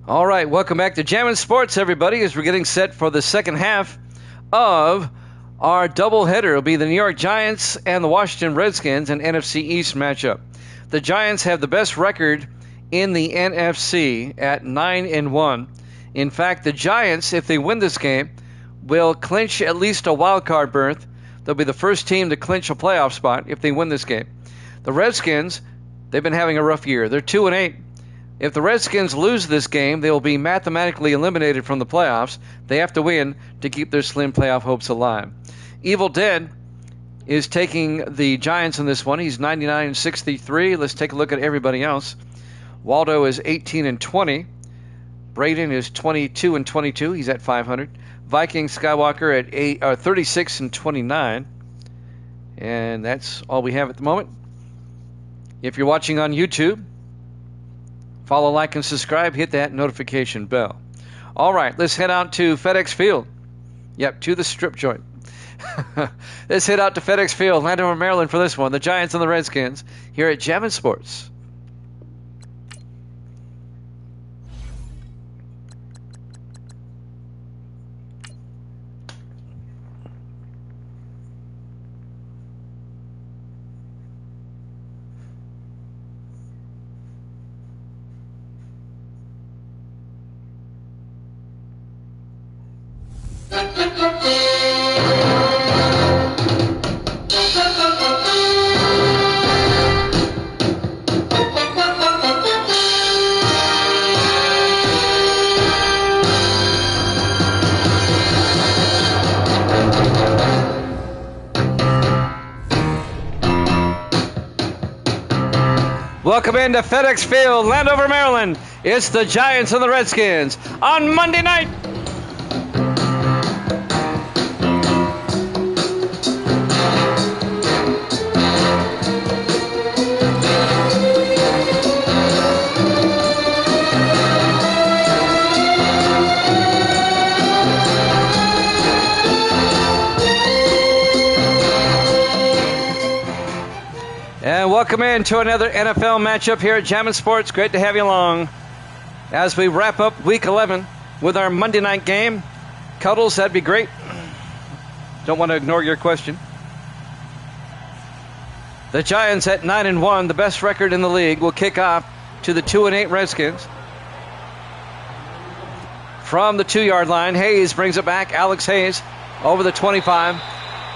All right, welcome back to Jammin' Sports, everybody, as we're getting set for the second half of our doubleheader. It'll be the New York Giants and the Washington Redskins, an NFC East matchup. The Giants have the best record in the NFC at 9-1. In fact, the Giants, if they win this game, will clinch at least a wild card berth. They'll be the first team to clinch a playoff spot if they win this game. The Redskins, they've been having a rough year. They're 2-8. If the Redskins lose this game, they will be mathematically eliminated from the playoffs. They have to win to keep their slim playoff hopes alive. Evil Dead is taking the Giants in this one. He's 99-63. Let's take a look at everybody else. Waldo is 18-20. Braden is 22-22. He's at 500. Viking Skywalker at 36-29. And that's all we have at the moment. If you're watching on YouTube, follow, like, and subscribe. Hit that notification bell. All right, let's head out to FedEx Field. Yep, to the strip joint. Let's head out to FedEx Field, Landover, Maryland, for this one. The Giants and the Redskins here at Jammin' Sports. Welcome into FedEx Field, Landover, Maryland. It's the Giants and the Redskins on Monday night. And welcome into another NFL matchup here at Jammin' Sports. Great to have you along as we wrap up Week 11 with our Monday night game. Cuddles, that'd be great. Don't want to ignore your question. The Giants at 9-1, the best record in the league, will kick off to the 2-8 Redskins. From the 2-yard line, Hayes brings it back. Alex Hayes over the 25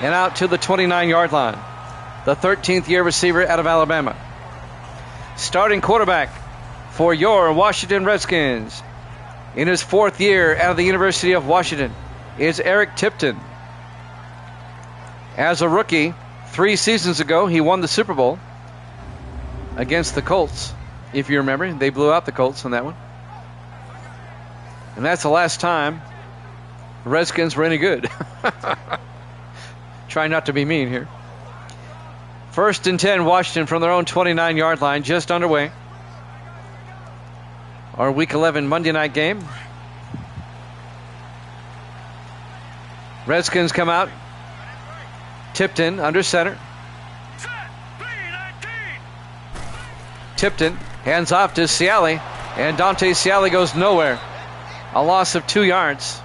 and out to the 29-yard line. The 13th year receiver out of Alabama. Starting quarterback for your Washington Redskins in his 4th year out of the University of Washington is Eric Tipton. As a rookie, 3 seasons ago, he won the Super Bowl against the Colts. If you remember, they blew out the Colts on that one. And that's the last time the Redskins were any good. Try not to be mean here. 1st and 10, Washington from their own 29-yard line, just underway. Our Week 11 Monday night game. Redskins come out. Tipton under center. Tipton hands off to Ciali, and Dante Ciali goes nowhere. A loss of 2 yards.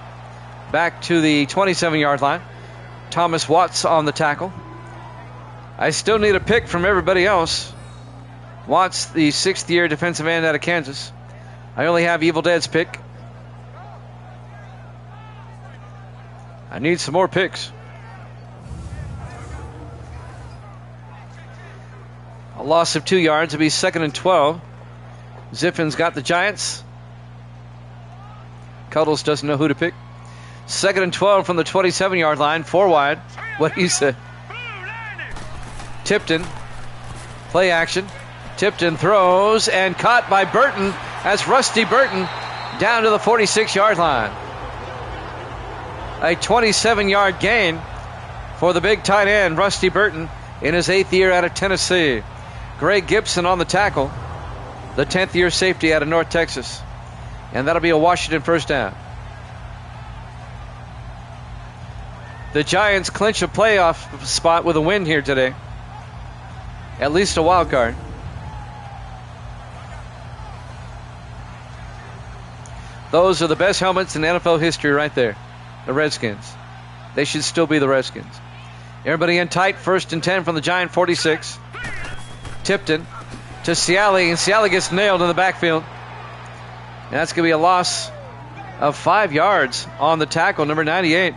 Back to the 27-yard line. Thomas Watts on the tackle. I still need a pick from everybody else. Watts, the 6th-year defensive end out of Kansas. I only have Evil Dead's pick. I need some more picks. A loss of 2 yards. It'll be 2nd and 12. Ziffin's got the Giants. Cuddles doesn't know who to pick. 2nd and 12 from the 27-yard line. 4 wide. What he said. Tipton, play action. Tipton throws and caught by Burton as Rusty Burton down to the 46-yard line. A 27-yard gain for the big tight end, Rusty Burton, in his 8th year out of Tennessee. Greg Gibson on the tackle, the 10th year safety out of North Texas. And that'll be a Washington first down. The Giants clinch a playoff spot with a win here today. At least a wild card. Those are the best helmets in NFL history right there. The Redskins. They should still be the Redskins. Everybody in tight. 1st and 10 from the Giant 46. Tipton to Ciali, and Ciali gets nailed in the backfield. And that's going to be a loss of 5 yards on the tackle, number 98.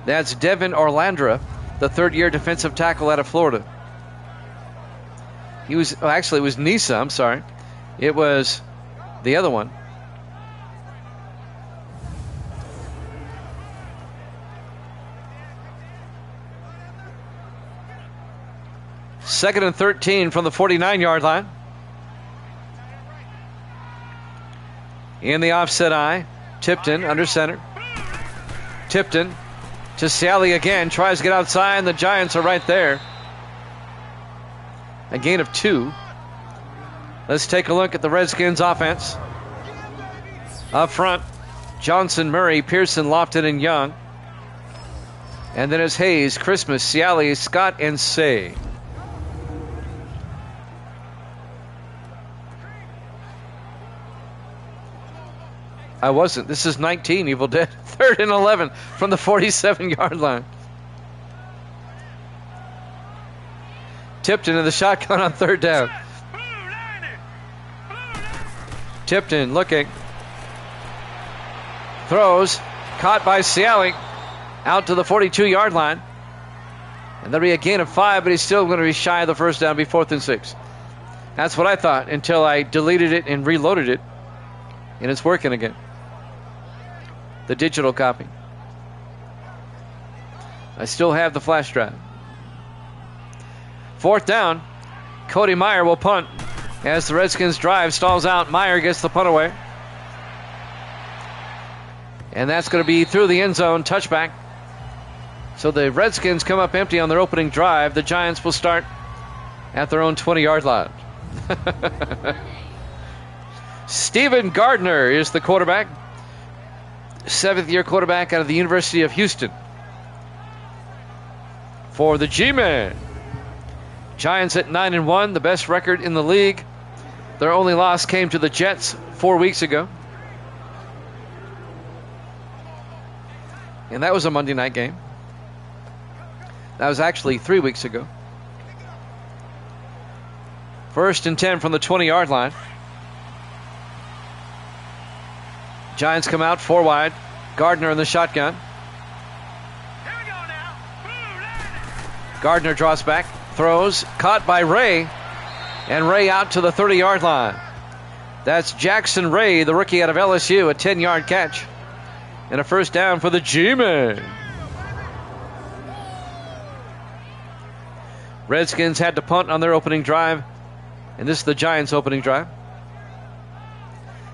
That's Devin Orlandra, the third-year defensive tackle out of Florida. He was, actually, it was Nisa, I'm sorry. It was the other one. Second and 13 from the 49-yard line. In the offset eye, Tipton under center. Tipton to Sally again, tries to get outside, and the Giants are right there. A gain of 2. Let's take a look at the Redskins offense. Up front, Johnson, Murray, Pearson, Lofton, and Young. And then it's Hayes, Christmas, Ciali, Scott, and Say. I wasn't. This is 19, Evil Dead. 3rd and 11 from the 47-yard line. Tipton in the shotgun on 3rd down. Tipton looking. Throws. Caught by Ciali. Out to the 42-yard line. And there'll be a gain of 5, but he's still going to be shy of the first down, be 4th and 6. That's what I thought until I deleted it and reloaded it. And it's working again. The digital copy. I still have the flash drive. 4th down. Cody Meyer will punt as the Redskins drive stalls out. Meyer gets the punt away. And that's going to be through the end zone, touchback. So the Redskins come up empty on their opening drive. The Giants will start at their own 20-yard line. Stephen Gardner is the quarterback. 7th-year quarterback out of the University of Houston. For the G-Men. Giants at 9-1, the best record in the league. Their only loss came to the Jets 4 weeks ago. And that was a Monday night game. That was actually 3 weeks ago. 1st and 10 from the 20-yard line. Giants come out 4 wide. Gardner in the shotgun. Gardner draws back. Throws. Caught by Ray. And Ray out to the 30-yard line. That's Jackson Ray, the rookie out of LSU. A 10-yard catch. And a first down for the G-Men. Redskins had to punt on their opening drive. And this is the Giants' opening drive.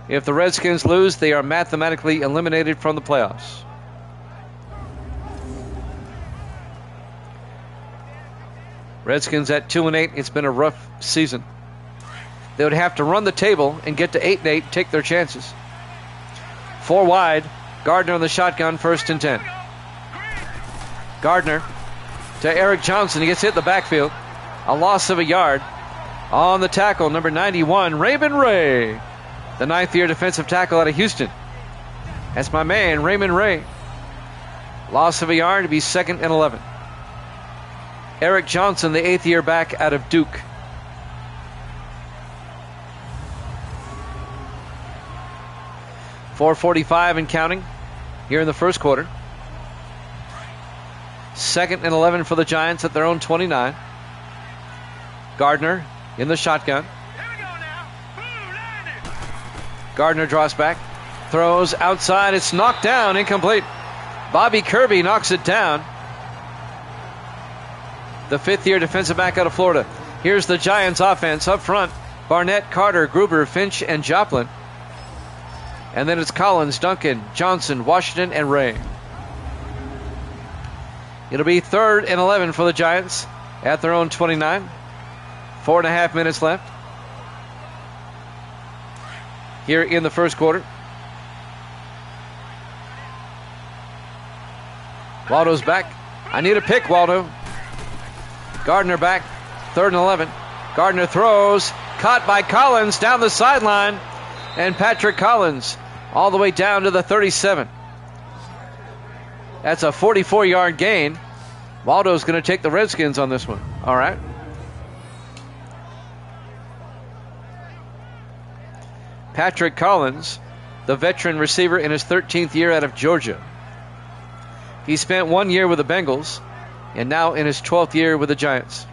If the Redskins lose, they are mathematically eliminated from the playoffs. Redskins at 2-8. It's been a rough season. They would have to run the table and get to 8-8, take their chances. 4 wide. Gardner in the shotgun, 1st and 10. Gardner to Eric Johnson. He gets hit in the backfield. A loss of a yard. On the tackle, number 91, Raymond Ray. The 9th-year defensive tackle out of Houston. That's my man, Raymond Ray. Loss of a yard to be 2nd and 11. Eric Johnson, the 8th-year back out of Duke. .445 and counting here in the first quarter. 2nd and 11 for the Giants at their own 29. Gardner in the shotgun. Gardner draws back, throws outside. It's knocked down, incomplete. Bobby Kirby knocks it down. The 5th-year defensive back out of Florida. Here's the Giants offense up front. Barnett, Carter, Gruber, Finch, and Joplin. And then it's Collins, Duncan, Johnson, Washington, and Ray. It'll be 3rd and 11 for the Giants at their own 29. 4.5 minutes left here in the first quarter. Waldo's back. I need a pick, Waldo. Gardner back. 3rd and 11. Gardner throws. Caught by Collins down the sideline. And Patrick Collins all the way down to the 37. That's a 44-yard gain. Waldo's going to take the Redskins on this one. All right. Patrick Collins, the veteran receiver in his 13th year out of Georgia. He spent 1 year with the Bengals and now in his 12th year with the Giants.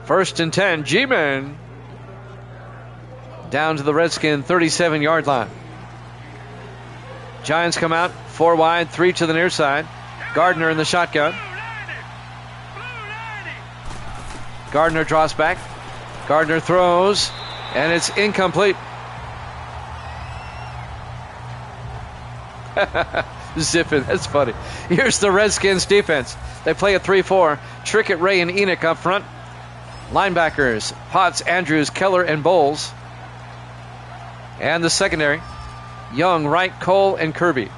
First and 10, G-Man. Down to the Redskin 37-yard line. Giants come out, 4 wide, 3 to the near side. Gardner in the shotgun. Gardner draws back. Gardner throws, and it's incomplete. Zipping, that's funny. Here's the Redskins defense. They play a 3-4. Trickett, Ray, and Enoch up front. Linebackers, Potts, Andrews, Keller, and Bowles. And the secondary, Young, Wright, Cole, and Kirby.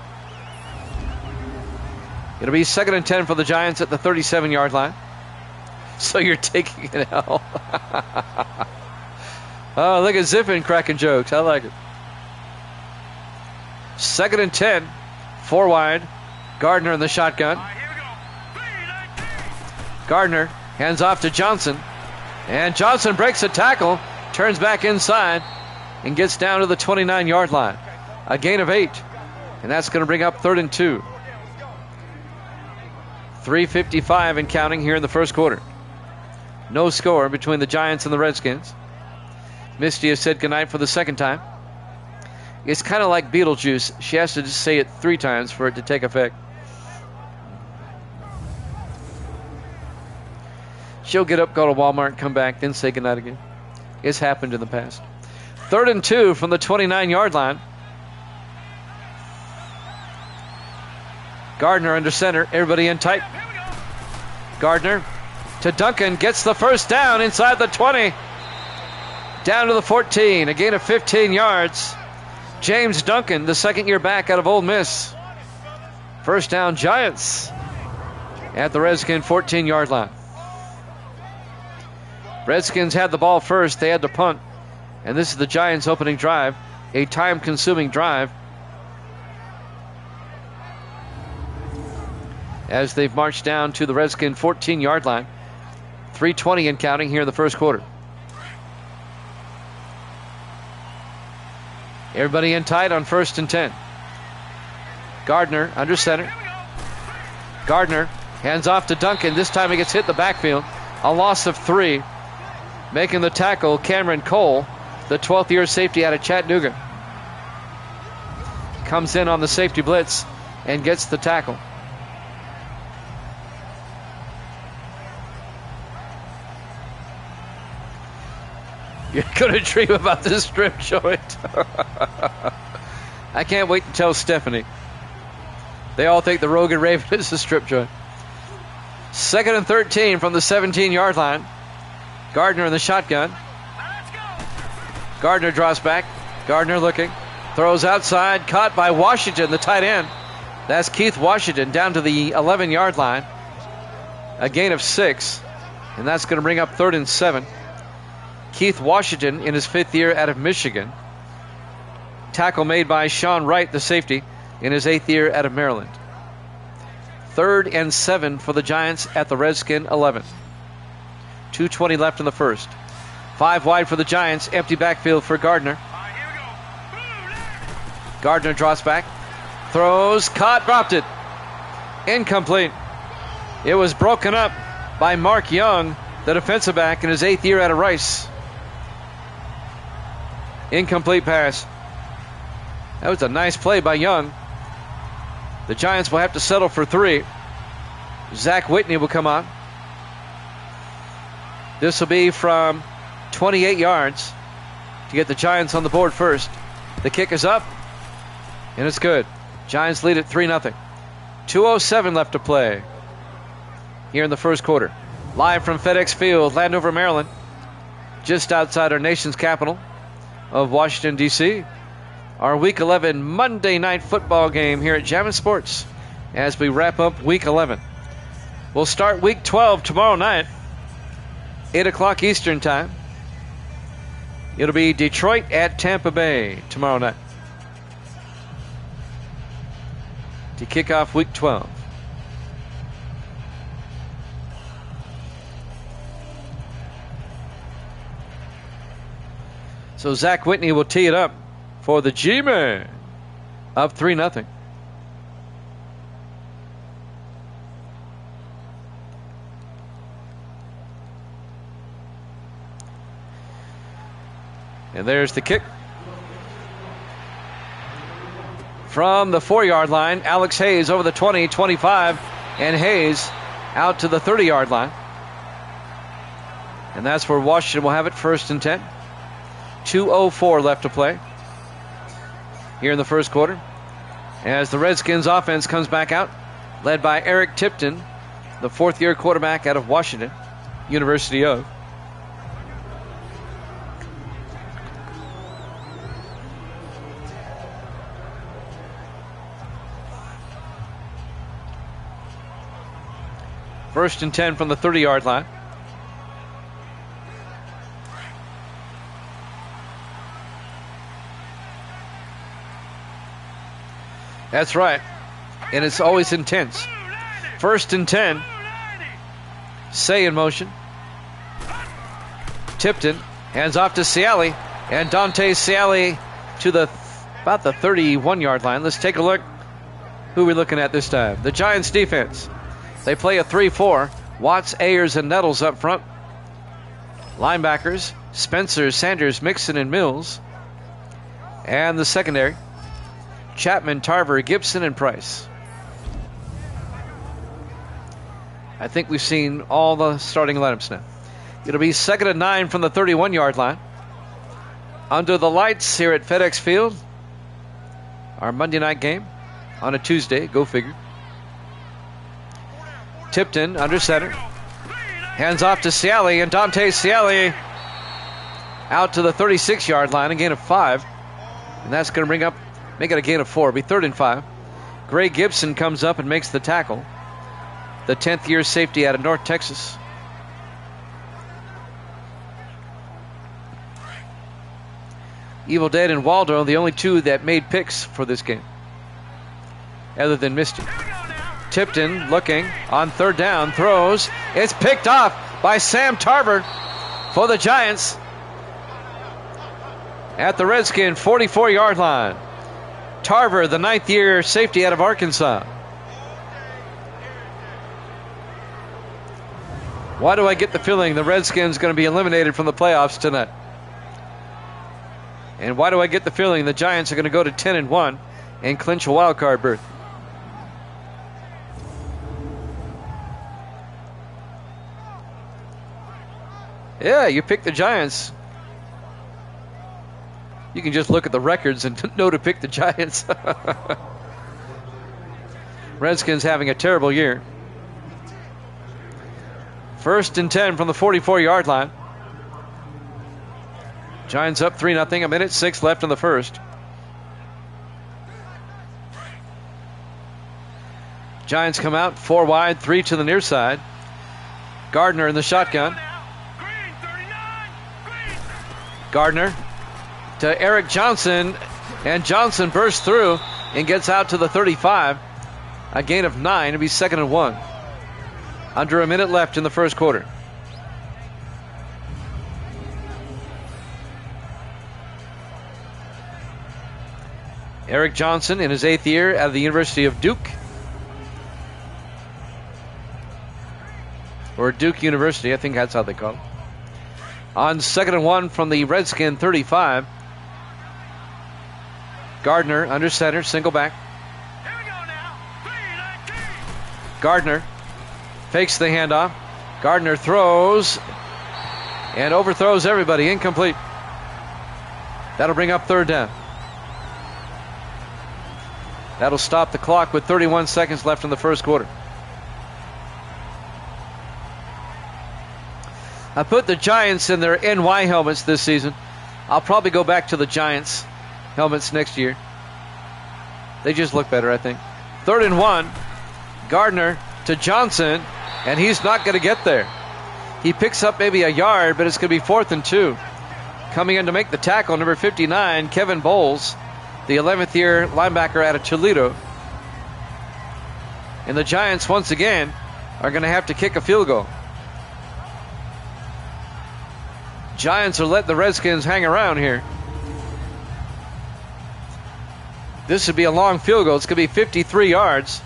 It'll be 2nd and 10 for the Giants at the 37-yard line. So you're taking it out. Oh, look at Zippin cracking jokes. I like it. 2nd and 10, 4 wide. Gardner in the shotgun. Gardner hands off to Johnson. And Johnson breaks a tackle, turns back inside, and gets down to the 29-yard line. A gain of 8. And that's going to bring up 3rd and 2. 3:55 and counting here in the first quarter. No score between the Giants and the Redskins. Misty has said goodnight for the second time. It's kind of like Beetlejuice. She has to just say it 3 times for it to take effect. She'll get up, go to Walmart, come back, then say goodnight again. It's happened in the past. 3rd and 2 from the 29-yard line. Gardner under center. Everybody in tight. Gardner to Duncan. Gets the first down inside the 20. Down to the 14. A gain of 15 yards. James Duncan, the second-year back out of Ole Miss. First down, Giants at the Redskin 14-yard line. Redskins had the ball first. They had to punt. And this is the Giants' opening drive. A time-consuming drive. As they've marched down to the Redskin 14-yard line. 3:20 and counting here in the first quarter. Everybody in tight on 1st and 10. Gardner under center. Gardner hands off to Duncan. This time he gets hit in the backfield. A loss of 3. Making the tackle, Cameron Cole, the 12th-year safety out of Chattanooga. Comes in on the safety blitz and gets the tackle. You're going to dream about this strip joint. I can't wait to tell Stephanie. They all think the Rogan Raven is a strip joint. 2nd and 13 from the 17-yard line. Gardner in the shotgun. Gardner draws back. Gardner looking. Throws outside. Caught by Washington, the tight end. That's Keith Washington down to the 11-yard line. A gain of 6. And that's going to bring up 3rd and 7. Keith Washington in his 5th year out of Michigan. Tackle made by Sean Wright, the safety, in his 8th year out of Maryland. 3rd and 7 for the Giants at the Redskin 11. 2:20 left in the first. 5 wide for the Giants. Empty backfield for Gardner. Gardner draws back. Throws. Caught. Dropped it. Incomplete. It was broken up by Mark Young, the defensive back in his 8th year out of Rice. Incomplete pass. That was a nice play by Young. The Giants will have to settle for 3. Zach Whitney will come on. This will be from 28 yards to get the Giants on the board first. The kick is up, and it's good. Giants lead at 3-0. 2:07 left to play here in the first quarter. Live from FedEx Field, Landover, Maryland, just outside our nation's capital of Washington, D.C. Our Week 11 Monday night football game here at Jammin' Sports as we wrap up Week 11. We'll start Week 12 tomorrow night 8 o'clock Eastern time. It'll be Detroit at Tampa Bay tomorrow night to kick off Week 12. So Zach Whitney will tee it up for the G-Man, up 3-0. And there's the kick. From the 4-yard line, Alex Hayes over the 20, 25, and Hayes out to the 30-yard line. And that's where Washington will have it, 1st and 10. 2:04 left to play here in the first quarter, as the Redskins offense comes back out, led by Eric Tipton, the 4th-year quarterback out of Washington, University of. First and 10 from the 30-yard line. That's right. And it's always intense. First and 10. Say in motion. Tipton hands off to Ciali. And Dante Ciali to about the 31-yard line. Let's take a look. Who are we looking at this time? The Giants defense. They play a 3-4. Watts, Ayers, and Nettles up front. Linebackers, Spencer, Sanders, Mixon, and Mills. And the secondary, Chapman, Tarver, Gibson, and Price. I think we've seen all the starting lineups now. It'll be 2nd and 9 from the 31-yard line. Under the lights here at FedEx Field. Our Monday night game on a Tuesday. Go figure. Tipton under center. Hands off to Ciali, and Dante Ciali out to the 36-yard line, a gain of 5. And that's going to make it a gain of 4. It'll be 3rd and 5. Gray Gibson comes up and makes the tackle. The 10th-year safety out of North Texas. Evil Dead and Waldo, the only two that made picks for this game, other than Misty. Tipton looking on 3rd down, throws. It's picked off by Sam Tarver for the Giants at the Redskin 44-yard line. Tarver, the 9th-year safety out of Arkansas. Why do I get the feeling the Redskins going to be eliminated from the playoffs tonight? And why do I get the feeling the Giants are going to go to 10-1 and clinch a wild card berth? Yeah, you pick the Giants. You can just look at the records and know to pick the Giants. Redskins having a terrible year. 1st and 10 from the 44-yard line. Giants up 3-0, a minute 6 left in the first. Giants come out 4 wide, 3 to the near side. Gardner in the shotgun. Gardner to Eric Johnson, and Johnson bursts through and gets out to the 35. A gain of 9. It'll be 2nd and 1. Under a minute left in the first quarter. Eric Johnson in his 8th year out of the University of Duke. Or Duke University, I think that's how they call it. On 2nd and 1 from the Redskin 35. Gardner under center, single back. Here we go now. 3-19. Gardner fakes the handoff. Gardner throws and overthrows everybody. Incomplete. That'll bring up 3rd down. That'll stop the clock with 31 seconds left in the first quarter. I put the Giants in their NY helmets this season. I'll probably go back to the Giants helmets next year. They just look better, I think. 3rd and 1. Gardner to Johnson, and he's not going to get there. He picks up maybe a yard, but it's going to be 4th and 2. Coming in to make the tackle, number 59, Kevin Bowles, the 11th year linebacker out of Toledo. And the Giants, once again, are going to have to kick a field goal. Giants are letting the Redskins hang around here. This would be a long field goal. It's going to be 53 yards.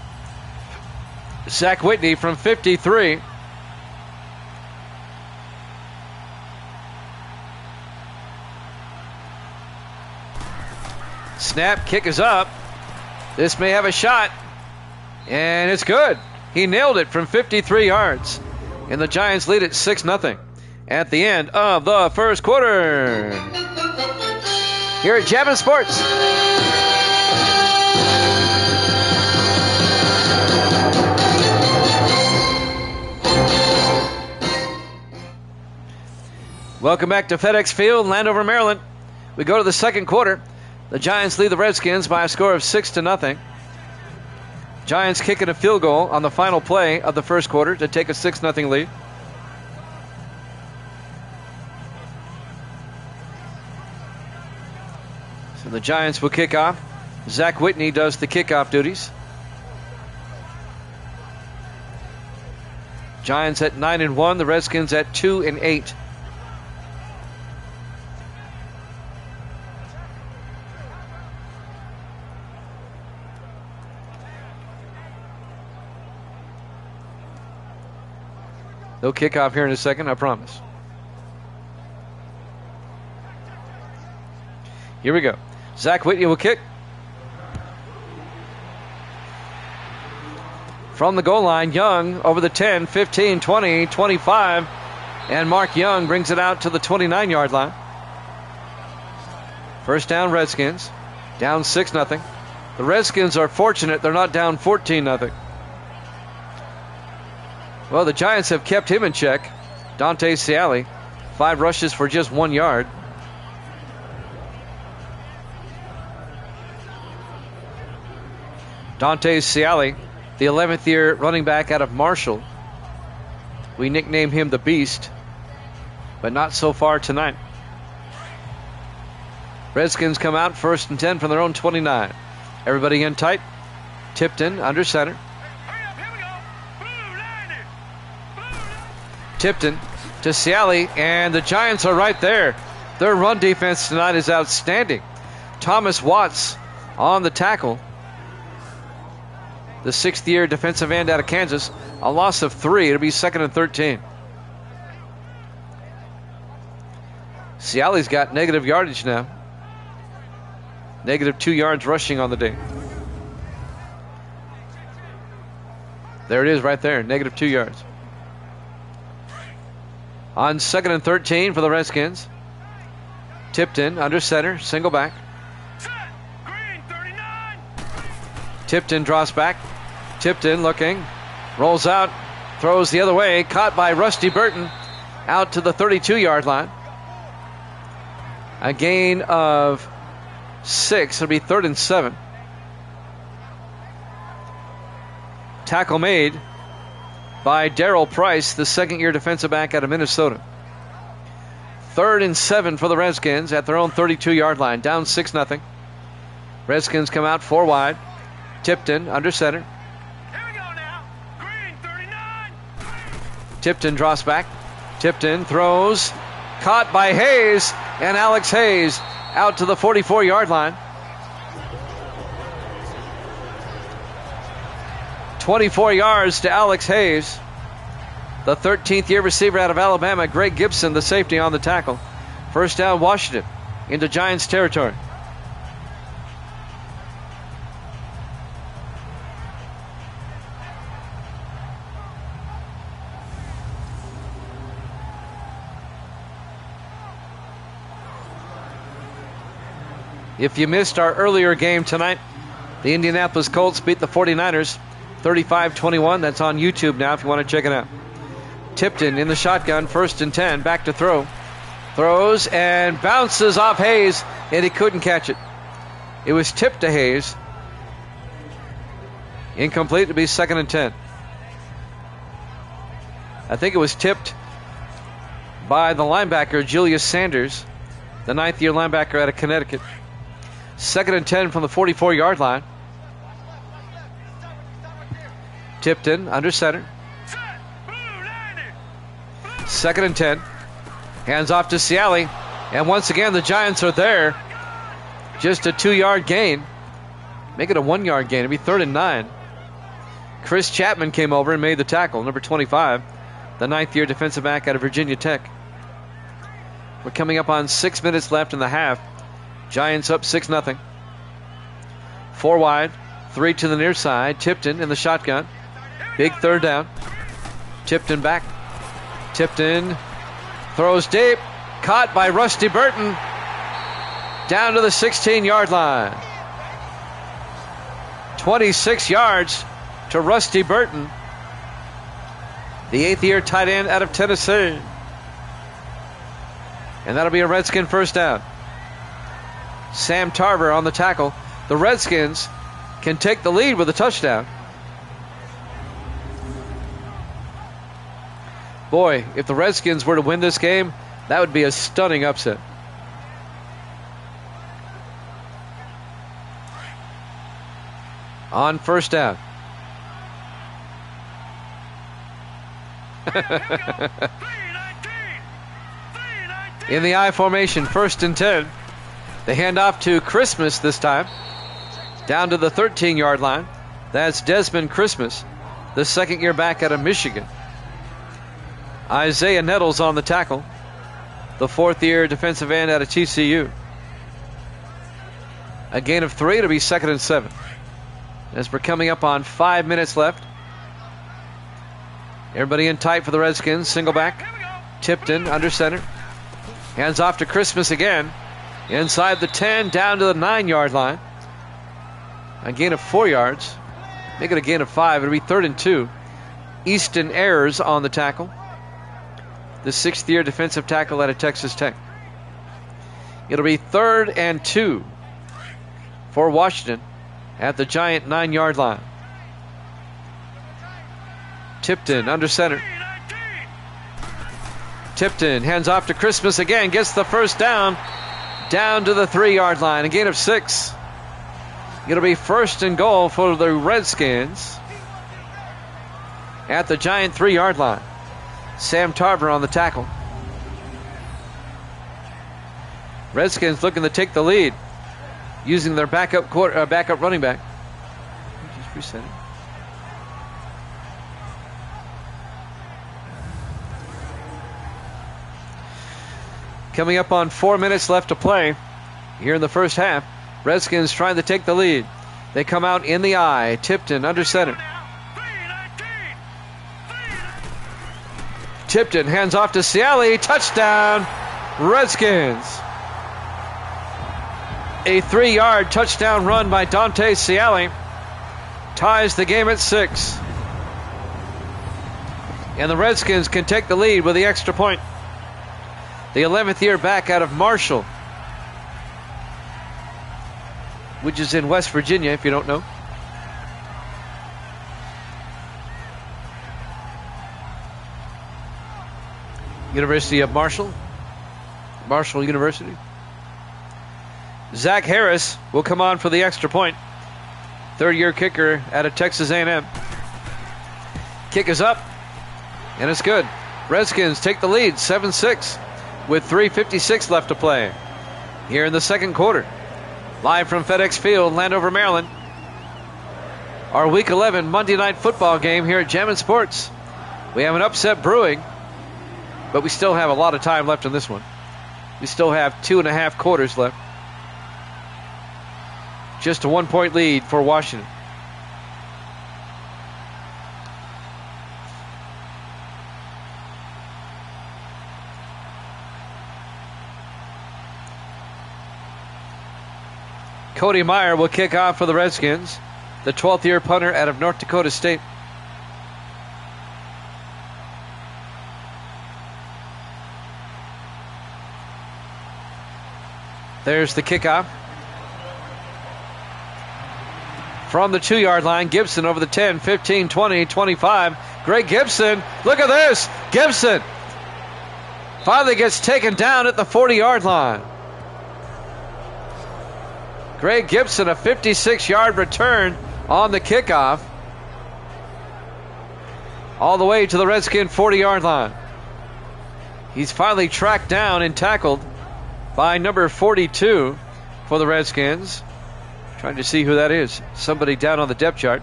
Zach Whitney from 53. Snap, kick is up. This may have a shot. And it's good. He nailed it from 53 yards. And the Giants lead it 6-0 at the end of the first quarter. Here at Javin Sports. Welcome back to FedEx Field, Landover, Maryland. We go to the second quarter. The Giants lead the Redskins by a score of 6-0. Giants kicking a field goal on the final play of the first quarter to take a 6-0 lead. So the Giants will kick off. Zach Whitney does the kickoff duties. Giants at 9-1, the Redskins at 2-8. They'll kick off here in a second, I promise. Here we go. Zach Whitney will kick. From the goal line, Young over the 10, 15, 20, 25. And Mark Young brings it out to the 29-yard line. First down, Redskins. Down 6-0. The Redskins are fortunate they're not down 14-0. Well, the Giants have kept him in check. Dante Ciali, 5 rushes for just 1 yard. Dante Ciali, the 11th year running back out of Marshall. We nickname him the Beast, but not so far tonight. Redskins come out 1st and 10 from their own 29. Everybody in tight. Tipton under center. Tipton to Ciali, and the Giants are right there. Their run defense tonight is outstanding. Thomas Watts on the tackle. The 6th year defensive end out of Kansas. A loss of 3. It'll be 2nd and 13. Ciali's got negative yardage now. Negative 2 yards rushing on the day. There it is right there. Negative 2 yards. On 2nd and 13 for the Redskins. Tipton under center, single back. Green 39. Tipton draws back. Tipton looking, rolls out, throws the other way, caught by Rusty Burton out to the 32-yard line. A gain of 6. It'll be 3rd and 7. Tackle made by Darrell Price, the 2nd-year defensive back out of Minnesota. 3rd and 7 for the Redskins at their own 32-yard line, down 6-0. Redskins come out 4 wide. Tipton under center. Here we go now. Green 39. Tipton draws back. Tipton throws. Caught by Hayes, and Alex Hayes out to the 44-yard line. 24 yards to Alex Hayes. The 13th year receiver out of Alabama, Greg Gibson, the safety on the tackle. First down, Washington into Giants territory. If you missed our earlier game tonight, the Indianapolis Colts beat the 49ers 35-21. That's on YouTube now if you want to check it out. Tipton in the shotgun, 1st and 10, back to throw. Throws and bounces off Hayes, and he couldn't catch it. It was tipped to Hayes. Incomplete to be 2nd and 10. I think it was tipped by the linebacker, Julius Sanders, the 9th-year linebacker out of Connecticut. 2nd and 10 from the 44-yard line. Tipton under center. 2nd and 10. Hands off to Ciali. And once again, the Giants are there. Just a 2-yard gain. Make it a 1-yard gain. It'll be 3rd and 9. Chris Chapman came over and made the tackle, number 25, the 9th-year defensive back out of Virginia Tech. We're coming up on 6 minutes left in the half. Giants up 6-0. 4 wide, 3 to the near side. Tipton in the shotgun. Big 3rd down. Tipton back. Tipton throws deep. Caught by Rusty Burton. Down to the 16-yard line. 26 yards to Rusty Burton, the 8th-year tight end out of Tennessee. And that'll be a Redskin first down. Sam Tarver on the tackle. The Redskins can take the lead with a touchdown. Boy, if the Redskins were to win this game, that would be a stunning upset. On first down. In the I formation, 1st and 10. They hand off to Christmas this time. Down to the 13-yard line. That's Desmond Christmas, the 2nd-year back out of Michigan. Isaiah Nettles on the tackle, the 4th-year defensive end out of TCU. A gain of 3 to be 2nd and 7. As we're coming up on 5 minutes left. Everybody in tight for the Redskins. Single back. Tipton under center. Hands off to Christmas again. Inside the 10, down to the 9-yard line. A gain of 4 yards. Make it a gain of 5. It'll be 3rd and 2. Easton Ayers on the tackle, the 6th-year defensive tackle out of Texas Tech. It'll be 3rd and 2 for Washington at the Giant 9-yard line. Tipton under center. Tipton hands off to Christmas again. Gets the first down. Down to the 3-yard line. A gain of 6. It'll be 1st and goal for the Redskins at the Giant 3-yard line. Sam Tarver on the tackle. Redskins looking to take the lead using their backup running back. Just reset it. Coming up on 4 minutes left to play here in the first half. Redskins trying to take the lead. They come out in the I. Tipton under center. Tipton hands off to Ciali. Touchdown, Redskins. A 3-yard touchdown run by Dante Ciali ties the game at 6. And the Redskins can take the lead with the extra point. The 11th year back out of Marshall, which is in West Virginia, if you don't know. University of Marshall. Marshall University. Zach Harris will come on for the extra point. 3rd-year kicker out of Texas A&M. Kick is up, and it's good. Redskins take the lead, 7-6, with 3:56 left to play here in the second quarter. Live from FedEx Field, Landover, Maryland. Our Week 11 Monday Night Football game here at Jammin' Sports. We have an upset brewing, but we still have a lot of time left in this one. We still have 2.5 quarters left. Just a 1-point lead for Washington. Cody Meyer will kick off for the Redskins, the 12th-year punter out of North Dakota State. There's the kickoff. From the 2-yard line, Gibson over the 10, 15, 20, 25. Greg Gibson, look at this. Gibson finally gets taken down at the 40-yard line. Greg Gibson, a 56-yard return on the kickoff, all the way to the Redskin 40-yard line. He's finally tracked down and tackled by number 42 for the Redskins. Trying to see who that is. Somebody down on the depth chart.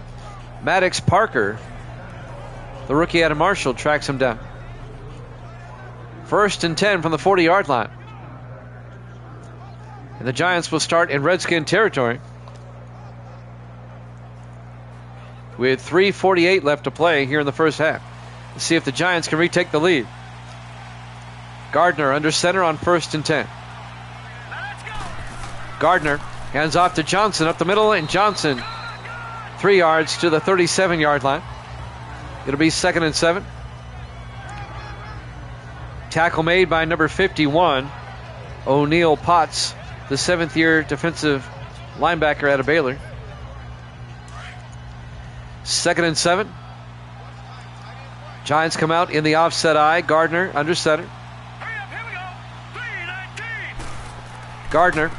Maddox Parker, the rookie out of Marshall, tracks him down. 1st and 10 from the 40-yard line. And the Giants will start in Redskin territory with 3:48 left to play here in the first half. Let's see if the Giants can retake the lead. Gardner under center on 1st and 10. Gardner hands off to Johnson up the middle, and Johnson 3 yards to the 37-yard line. It'll be 2nd and 7. Tackle made by number 51, O'Neal Potts, the 7th-year defensive linebacker out of Baylor. 2nd and 7. Giants come out in the offset eye. Gardner under center. Gardner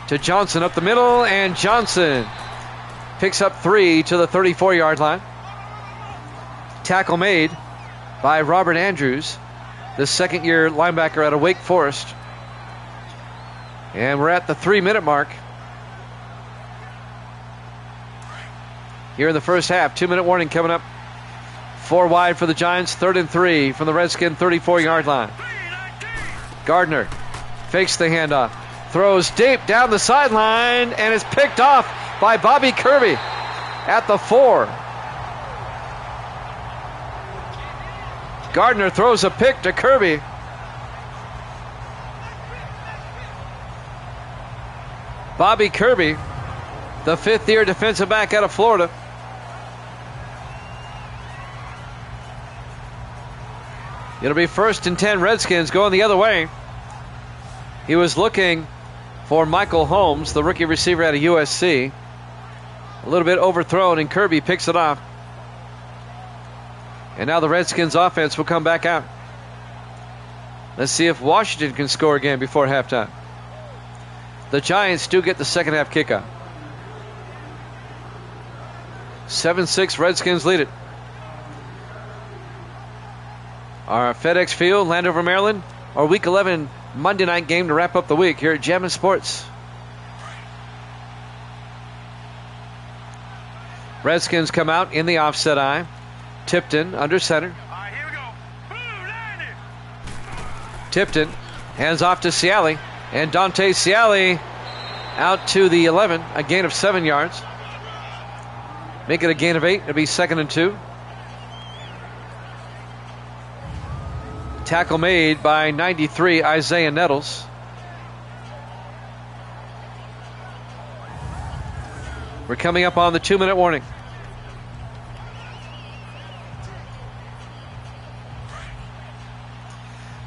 to Johnson up the middle, and Johnson picks up 3 to the 34-yard line. Tackle made by Robert Andrews, the 2nd-year linebacker out of Wake Forest. And we're at the 3-minute mark here in the first half. 2-minute warning coming up. 4 wide for the Giants. 3rd and 3 from the Redskin 34-yard line. Gardner fakes the handoff. Throws deep down the sideline and is picked off by Bobby Kirby at the 4. Gardner throws a pick to Kirby. Bobby Kirby, the 5th-year defensive back out of Florida. It'll be 1st and 10 Redskins going the other way. He was looking for Michael Holmes, the rookie receiver out of USC. A little bit overthrown, and Kirby picks it off. And now the Redskins offense will come back out. Let's see if Washington can score again before halftime. The Giants do get the second half kickoff. 7-6 Redskins lead it. Our FedEx Field, Landover, Maryland. Our Week 11 Monday night game to wrap up the week here at Jammin' Sports. Redskins come out in the offset eye. Tipton under center. All right, here we go. Blue 90. Tipton hands off to Ciali. And Dante Ciali out to the 11. A gain of 7 yards. Make it a gain of 8. It'll be 2nd and 2. Tackle made by 93, Isaiah Nettles. We're coming up on the 2-minute warning.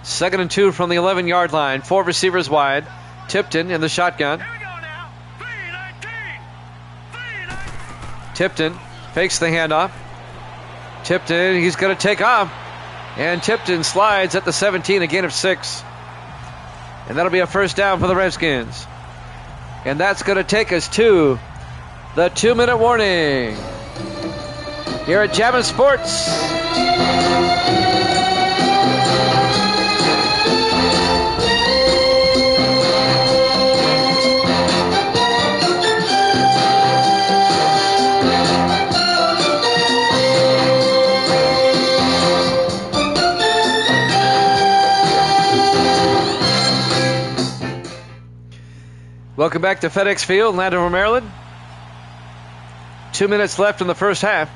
Second and 2 from the 11-yard line. 4 receivers wide. Tipton in the shotgun. Here we go now. 319. 319. Tipton fakes the handoff. Tipton, he's going to take off. And Tipton slides at the 17, a gain of 6. And that'll be a first down for the Redskins. And that's going to take us to the 2-minute warning here at Jammin' Sports. Welcome back to FedEx Field, Landover, Maryland. 2 minutes left in the first half.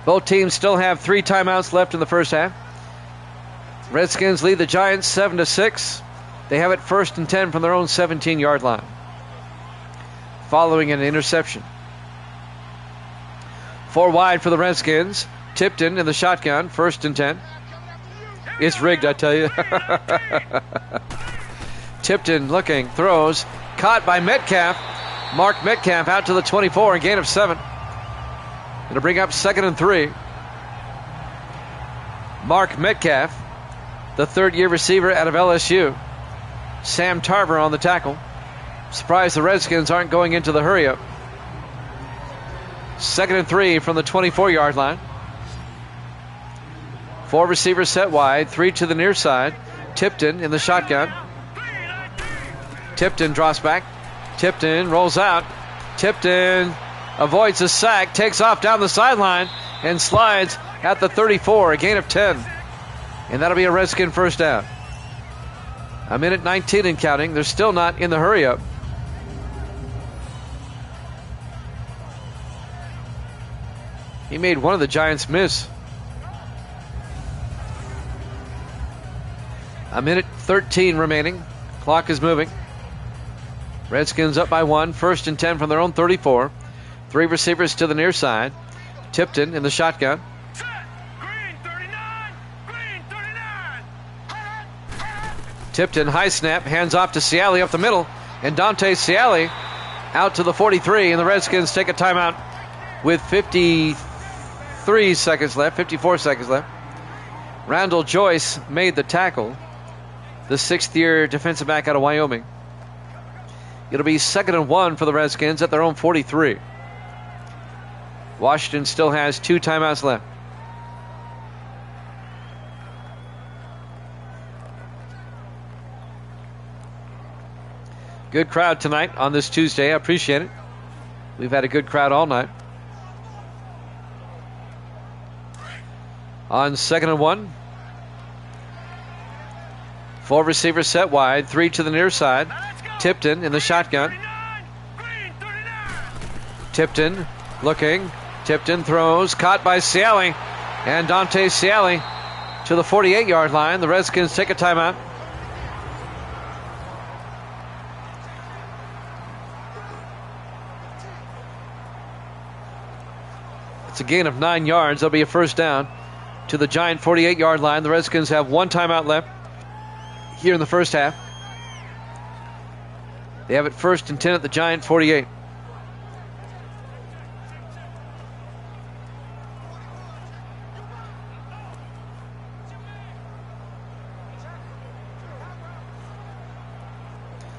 Both teams still have 3 timeouts left in the first half. Redskins lead the Giants 7-6. They have it 1st and 10 from their own 17-yard line, following an interception. 4 wide for the Redskins. Tipton in the shotgun, 1st and 10. It's rigged, I tell you. Tipton looking, throws, caught by Metcalf. Mark Metcalf out to the 24, a gain of 7. It'll bring up 2nd and 3. Mark Metcalf, the third-year receiver out of LSU. Sam Tarver on the tackle. Surprised the Redskins aren't going into the hurry-up. 2nd and 3 from the 24-yard line. 4 receivers set wide, 3 to the near side. Tipton in the shotgun. Tipton drops back. Tipton rolls out. Tipton avoids a sack, takes off down the sideline, and slides at the 34, a gain of 10. And that'll be a Redskin first down. A minute 19 and counting. They're still not in the hurry-up. He made one of the Giants miss. A minute 13 remaining. Clock is moving. Redskins up by 1. 1st and 10 from their own 34. 3 receivers to the near side. Tipton in the shotgun. Green 39. Green 39. Tipton, high snap, hands off to Ciali up the middle. And Dante Ciali out to the 43. And the Redskins take a timeout with 54 seconds left. Randall Joyce made the tackle. The 6th-year defensive back out of Wyoming. It'll be 2nd and 1 for the Redskins at their own 43. Washington still has 2 timeouts left. Good crowd tonight on this Tuesday. I appreciate it. We've had a good crowd all night. On 2nd and 1. 4 receivers set wide, 3 to the near side. Tipton in the shotgun. Tipton looking. Tipton throws, caught by Ciali. And Dante Ciali to the 48-yard line. The Redskins take a timeout. It's a gain of 9 yards. There'll be a first down to the Giant 48-yard line. The Redskins have 1 timeout left here in the first half. They have it 1st and 10 at the Giant 48.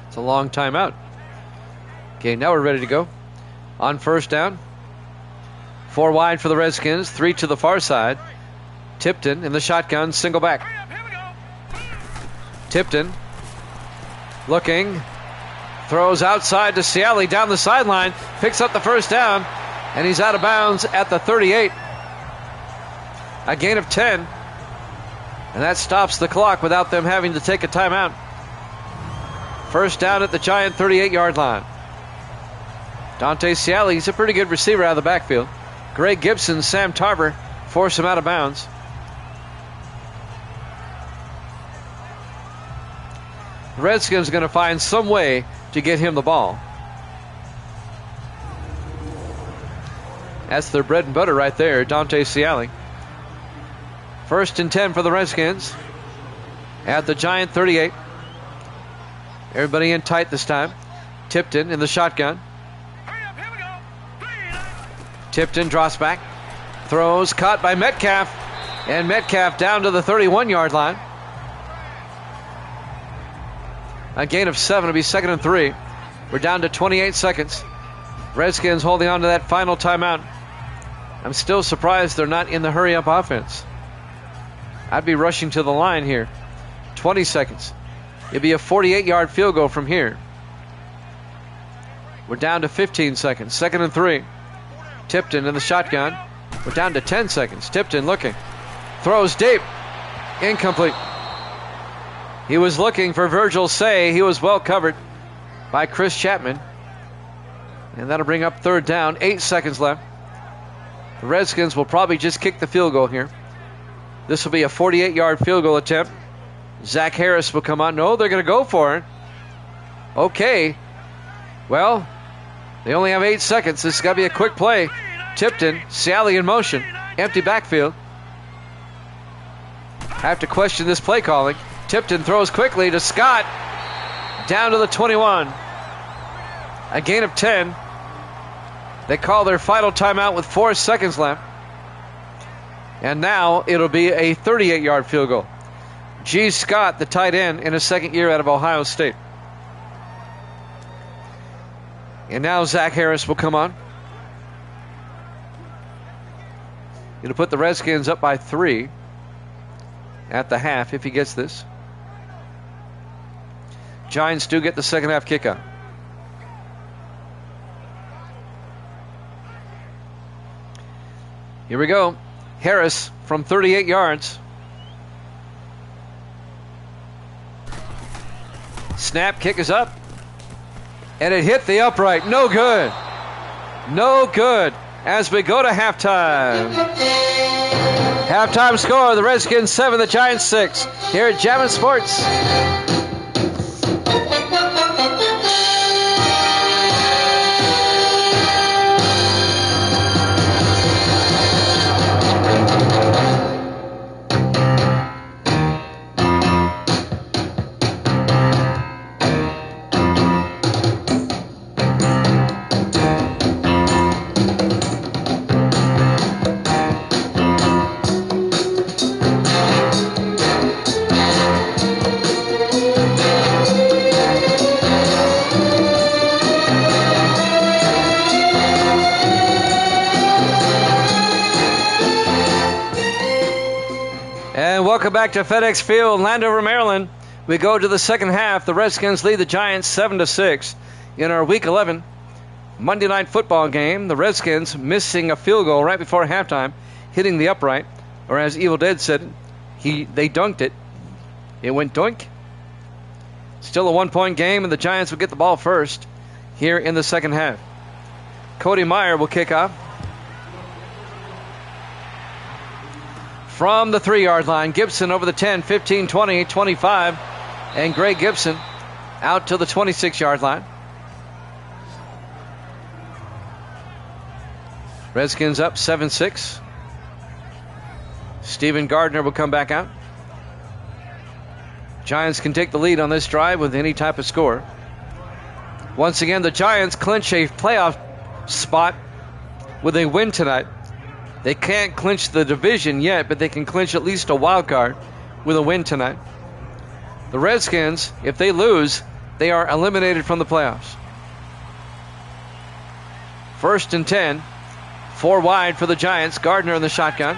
It's a long timeout. Okay, now we're ready to go. On first down. 4 wide for the Redskins, 3 to the far side. Tipton in the shotgun, single back. Tipton looking, throws outside to Ciali down the sideline, picks up the first down, and he's out of bounds at the 38. A gain of 10, and that stops the clock without them having to take a timeout. First down at the Giant 38-yard line. Dante Ciali, he's a pretty good receiver out of the backfield. Greg Gibson, Sam Tarver force him out of bounds. The Redskins are going to find some way to get him the ball. That's their bread and butter right there, Dante Ciali. 1st and 10 for the Redskins at the Giant 38. Everybody in tight this time. Tipton in the shotgun. Tipton drops back, throws, caught by Metcalf, and Metcalf down to the 31-yard line. A gain of 7. It'll be 2nd and 3. We're down to 28 seconds. Redskins holding on to that final timeout. I'm still surprised they're not in the hurry-up offense. I'd be rushing to the line here. 20 seconds. It'd be a 48-yard field goal from here. We're down to 15 seconds. 2nd and 3. Tipton in the shotgun. We're down to 10 seconds. Tipton looking. Throws deep. Incomplete. He was looking for Virgil Say. He was well covered by Chris Chapman. And that'll bring up 3rd down. 8 seconds left. The Redskins will probably just kick the field goal here. This will be a 48-yard field goal attempt. Zach Harris will come on. No, they're going to go for it. Okay. Well, they only have 8 seconds. This has got to be a quick play. Tipton, Ciali in motion. Empty backfield. Have to question this play calling. Tipton throws quickly to Scott. Down to the 21. A gain of 10. They call their final timeout with 4 seconds left. And now it'll be a 38-yard field goal. G. Scott, the tight end, in his second year out of Ohio State. And now Zach Harris will come on. It'll put the Redskins up by 3 at the half if he gets this. Giants do get the second half kickoff. Here we go. Harris from 38 yards. Snap, kick is up. And it hit the upright. No good. No good as we go to halftime. Halftime score, the Redskins 7, the Giants 6. Here at Jammin' Sports. Welcome back to FedEx Field, Landover, Maryland. We go to the second half. The Redskins lead the Giants 7-6 in our Week 11 Monday Night Football game. The Redskins missing a field goal right before halftime, hitting the upright, or as Evil Dead said, they dunked it. It went doink. Still a 1-point game, and the Giants will get the ball first here in the second half. Cody Meyer will kick off. From the 3-yard line, Gibson over the 10, 15, 20, 25, and Greg Gibson out to the 26-yard line. Redskins up 7-6. Stephen Gardner will come back out. Giants can take the lead on this drive with any type of score. Once again, the Giants clinch a playoff spot with a win tonight. They can't clinch the division yet, but they can clinch at least a wild card with a win tonight. The Redskins, if they lose, they are eliminated from the playoffs. 1st and 10. 4 wide for the Giants. Gardner in the shotgun.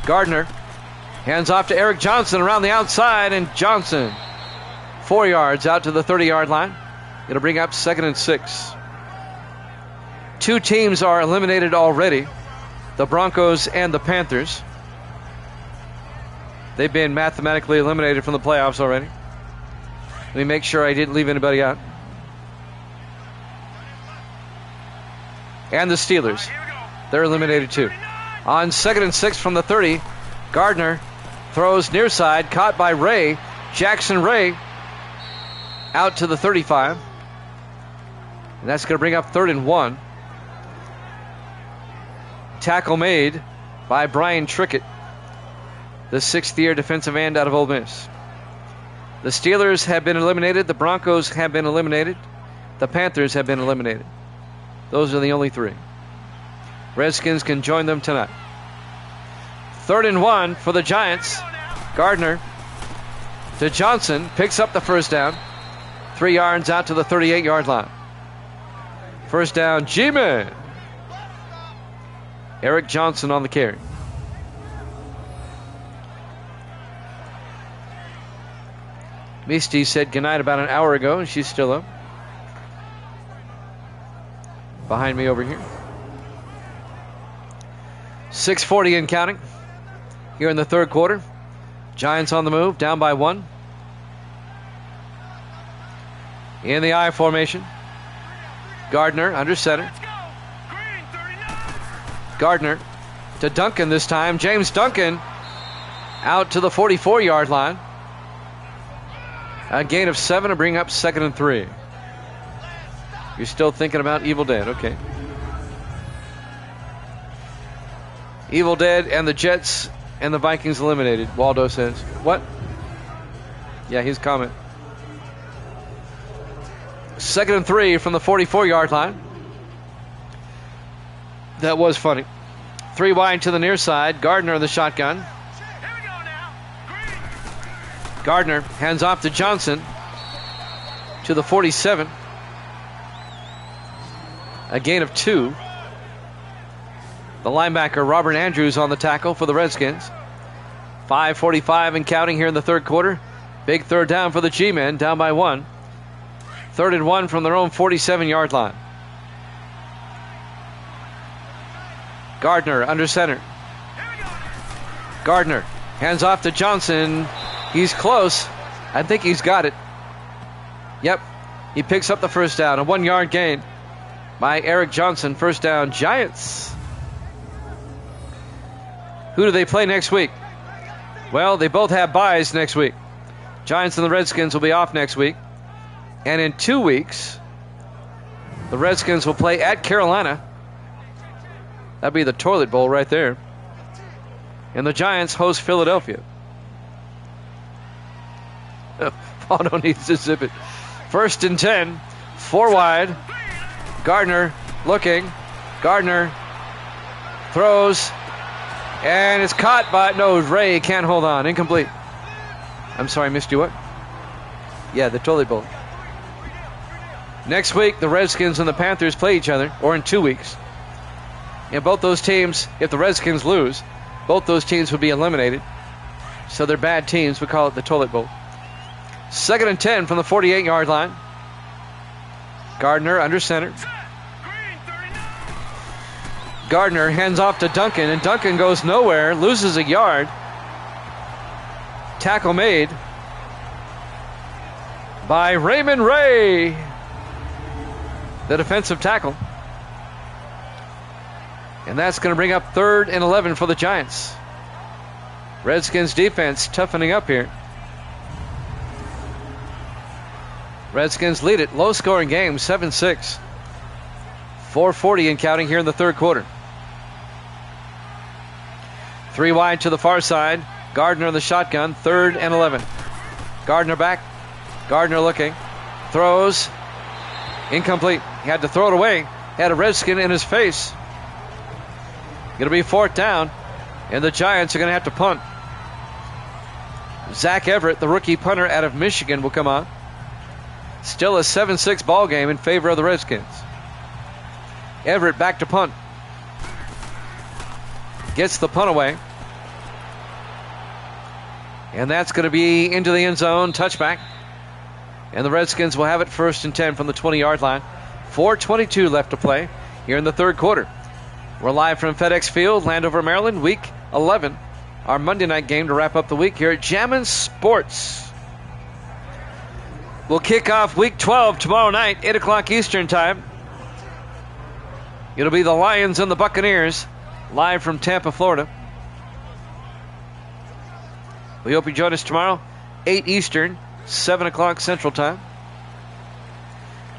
Gardner hands off to Eric Johnson around the outside, and Johnson 4 yards out to the 30-yard line. It'll bring up 2nd and 6. 2 teams are eliminated already, the Broncos and the Panthers. They've been mathematically eliminated from the playoffs already. Let me make sure I didn't leave anybody out. And the Steelers, they're eliminated too. On 2nd and 6 from the 30, Gardner throws near side, caught by Ray. Jackson Ray out to the 35. And that's going to bring up 3rd and 1. Tackle made by Brian Trickett, the 6th-year defensive end out of Ole Miss. The Steelers have been eliminated. The Broncos have been eliminated. The Panthers have been eliminated. Those are the only 3. Redskins can join them tonight. 3rd and 1 for the Giants. Gardner to Johnson, picks up the first down. 3 yards out to the 38-yard line. First down, G-Man. Eric Johnson on the carry. Misty said goodnight about an hour ago, and she's still up. Behind me over here. 6:40 and counting here in the third quarter. Giants on the move, down by 1. In the I formation. Gardner under center. Gardner to Duncan this time. James Duncan out to the 44-yard line. A gain of 7 to bring up 2nd and 3. You're still thinking about Evil Dead. Okay. Evil Dead and the Jets and the Vikings eliminated, Waldo says. What? Yeah, his comment. 2nd and 3 from the 44-yard line. That was funny. Three wide to the near side. Gardner in the shotgun. Here we go now. Green. Gardner hands off to Johnson to the 47. A gain of 2. The linebacker Robert Andrews on the tackle for the Redskins. 5:45 and counting here in the third quarter. Big third down for the G-men, down by 1. 3rd and 1 from their own 47-yard line. Gardner under center. Gardner hands off to Johnson. He's close. I think he's got it. Yep. He picks up the first down. A 1-yard gain by Eric Johnson. First down, Giants. Who do they play next week? Well, they both have byes next week. Giants and the Redskins will be off next week. And in 2 weeks, the Redskins will play at Carolina. That'd be the toilet bowl right there. And the Giants host Philadelphia. Paulo needs to zip it. 1st and 10. 4 wide. Gardner looking. Gardner throws. And it's caught by... No, Ray can't hold on. Incomplete. I'm sorry, missed you what? Yeah, the toilet bowl. Next week, the Redskins and the Panthers play each other, or in 2 weeks. And both those teams, if the Redskins lose, both those teams would be eliminated. So they're bad teams. We call it the toilet bowl. 2nd and 10 from the 48-yard line. Gardner under center. Gardner hands off to Duncan, and Duncan goes nowhere, loses a yard. Tackle made by Raymond Ray, the defensive tackle. And that's going to bring up 3rd and 11 for the Giants. Redskins defense toughening up here. Redskins lead it. Low-scoring game, 7-6. 4:40 and counting here in the third quarter. 3 wide to the far side. Gardner in the shotgun. 3rd and 11. Gardner back. Gardner looking. Throws. Incomplete. He had to throw it away. Had a Redskin in his face. Going to be 4th down. And the Giants are going to have to punt. Zach Everett, the rookie punter out of Michigan, will come on. Still a 7-6 ball game in favor of the Redskins. Everett back to punt. Gets the punt away. And that's going to be into the end zone. Touchback. And the Redskins will have it 1st and 10 from the 20-yard line. 4:22 left to play here in the third quarter. We're live from FedEx Field, Landover, Maryland, Week 11. Our Monday night game to wrap up the week here at Jammin' Sports. We'll kick off Week 12 tomorrow night, 8 o'clock Eastern Time. It'll be the Lions and the Buccaneers, live from Tampa, Florida. We hope you join us tomorrow, 8 Eastern, 7 o'clock Central Time.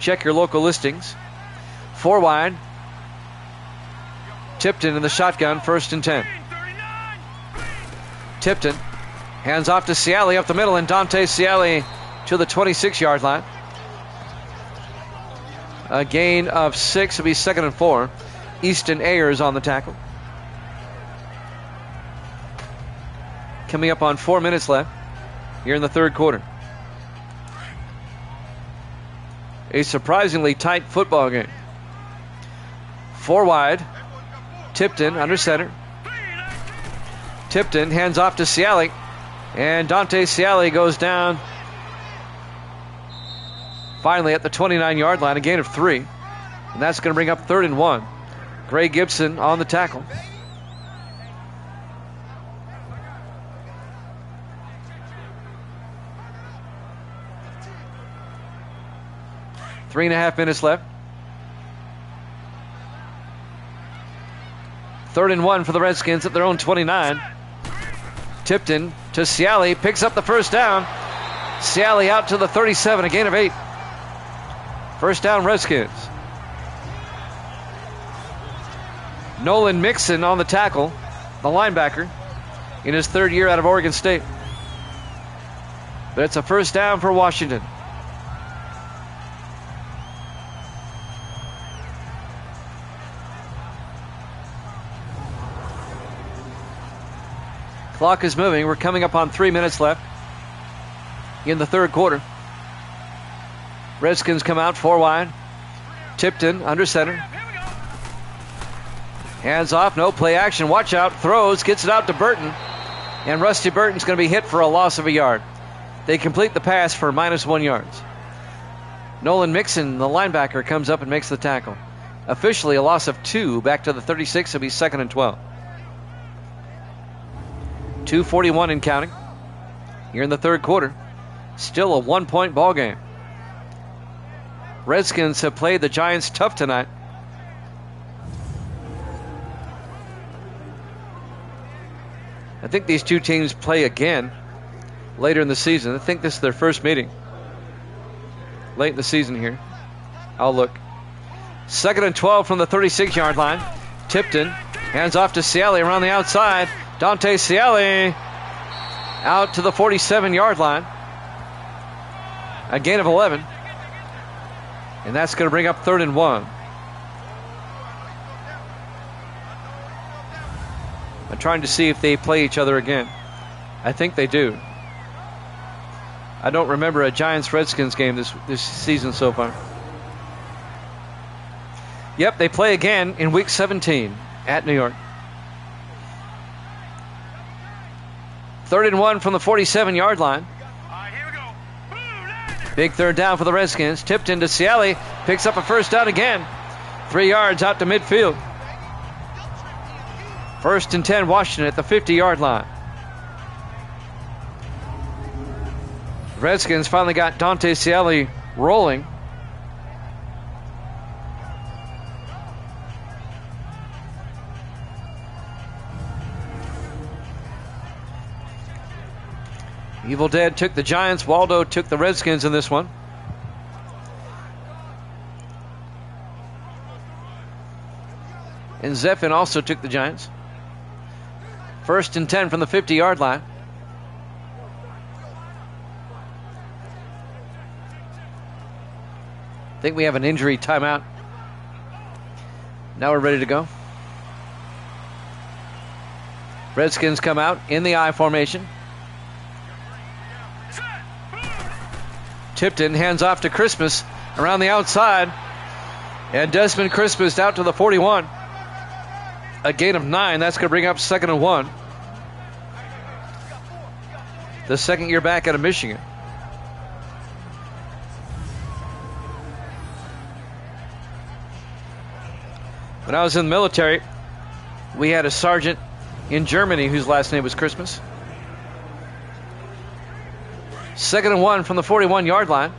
Check your local listings. 4 wide. Tipton in the shotgun, 1st and 10. Tipton hands off to Ciali up the middle, and Dante Ciali to the 26-yard line. A gain of 6. It'll be 2nd and 4. Easton Ayers on the tackle. Coming up on 4 minutes left here in the third quarter. A surprisingly tight football game. 4 wide. Tipton under center. Tipton hands off to Ciali. And Dante Ciali goes down finally at the 29-yard line, a gain of 3. And that's going to bring up 3rd and 1. Gray Gibson on the tackle. Three and a half minutes left. 3rd and 1 for the Redskins at their own 29. Tipton to Ciali, picks up the first down. Ciali out to the 37, a gain of 8. First down, Redskins. Nolan Mixon on the tackle, the linebacker, in his 3rd year out of Oregon State. But it's a first down for Washington. Clock is moving. We're coming up on 3 minutes left in the third quarter. Redskins come out 4 wide. Tipton under center. Hands off, no play action. Watch out, throws, gets it out to Burton. And Rusty Burton's going to be hit for a loss of a yard. They complete the pass for -1 yards. Nolan Mixon, the linebacker, comes up and makes the tackle. Officially a loss of 2 back to the 36. It'll be 2nd and 12. 2:41 and counting. Here in the third quarter. Still a 1-point ball game. Redskins have played the Giants tough tonight. I think these two teams play again later in the season. I think this is their first meeting late in the season here. I'll look. 2nd and 12 from the 36-yard line. Tipton hands off to Ciali around the outside. Dante Ciali out to the 47-yard line. A gain of 11. And that's going to bring up 3rd and 1. I'm trying to see if they play each other again. I think they do. I don't remember a Giants-Redskins game this season so far. Yep, they play again in Week 17 at New York. 3rd and 1 from the 47-yard line. Here we go. Big third down for the Redskins. Tipped into Ciali. Picks up a first down again. 3 yards out to midfield. 1st and 10, Washington at the 50-yard line. Redskins finally got Dante Ciali rolling. Evil Dead took the Giants. Waldo took the Redskins in this one. And Zeffin also took the Giants. 1st and 10 from the 50-yard line. I think we have an injury timeout. Now we're ready to go. Redskins come out in the I formation. Tipton hands off to Christmas around the outside. And Desmond Christmas out to the 41. A gain of 9. That's going to bring up 2nd and 1. The second year back out of Michigan. When I was in the military, we had a sergeant in Germany whose last name was Christmas. 2nd and 1 from the 41-yard line.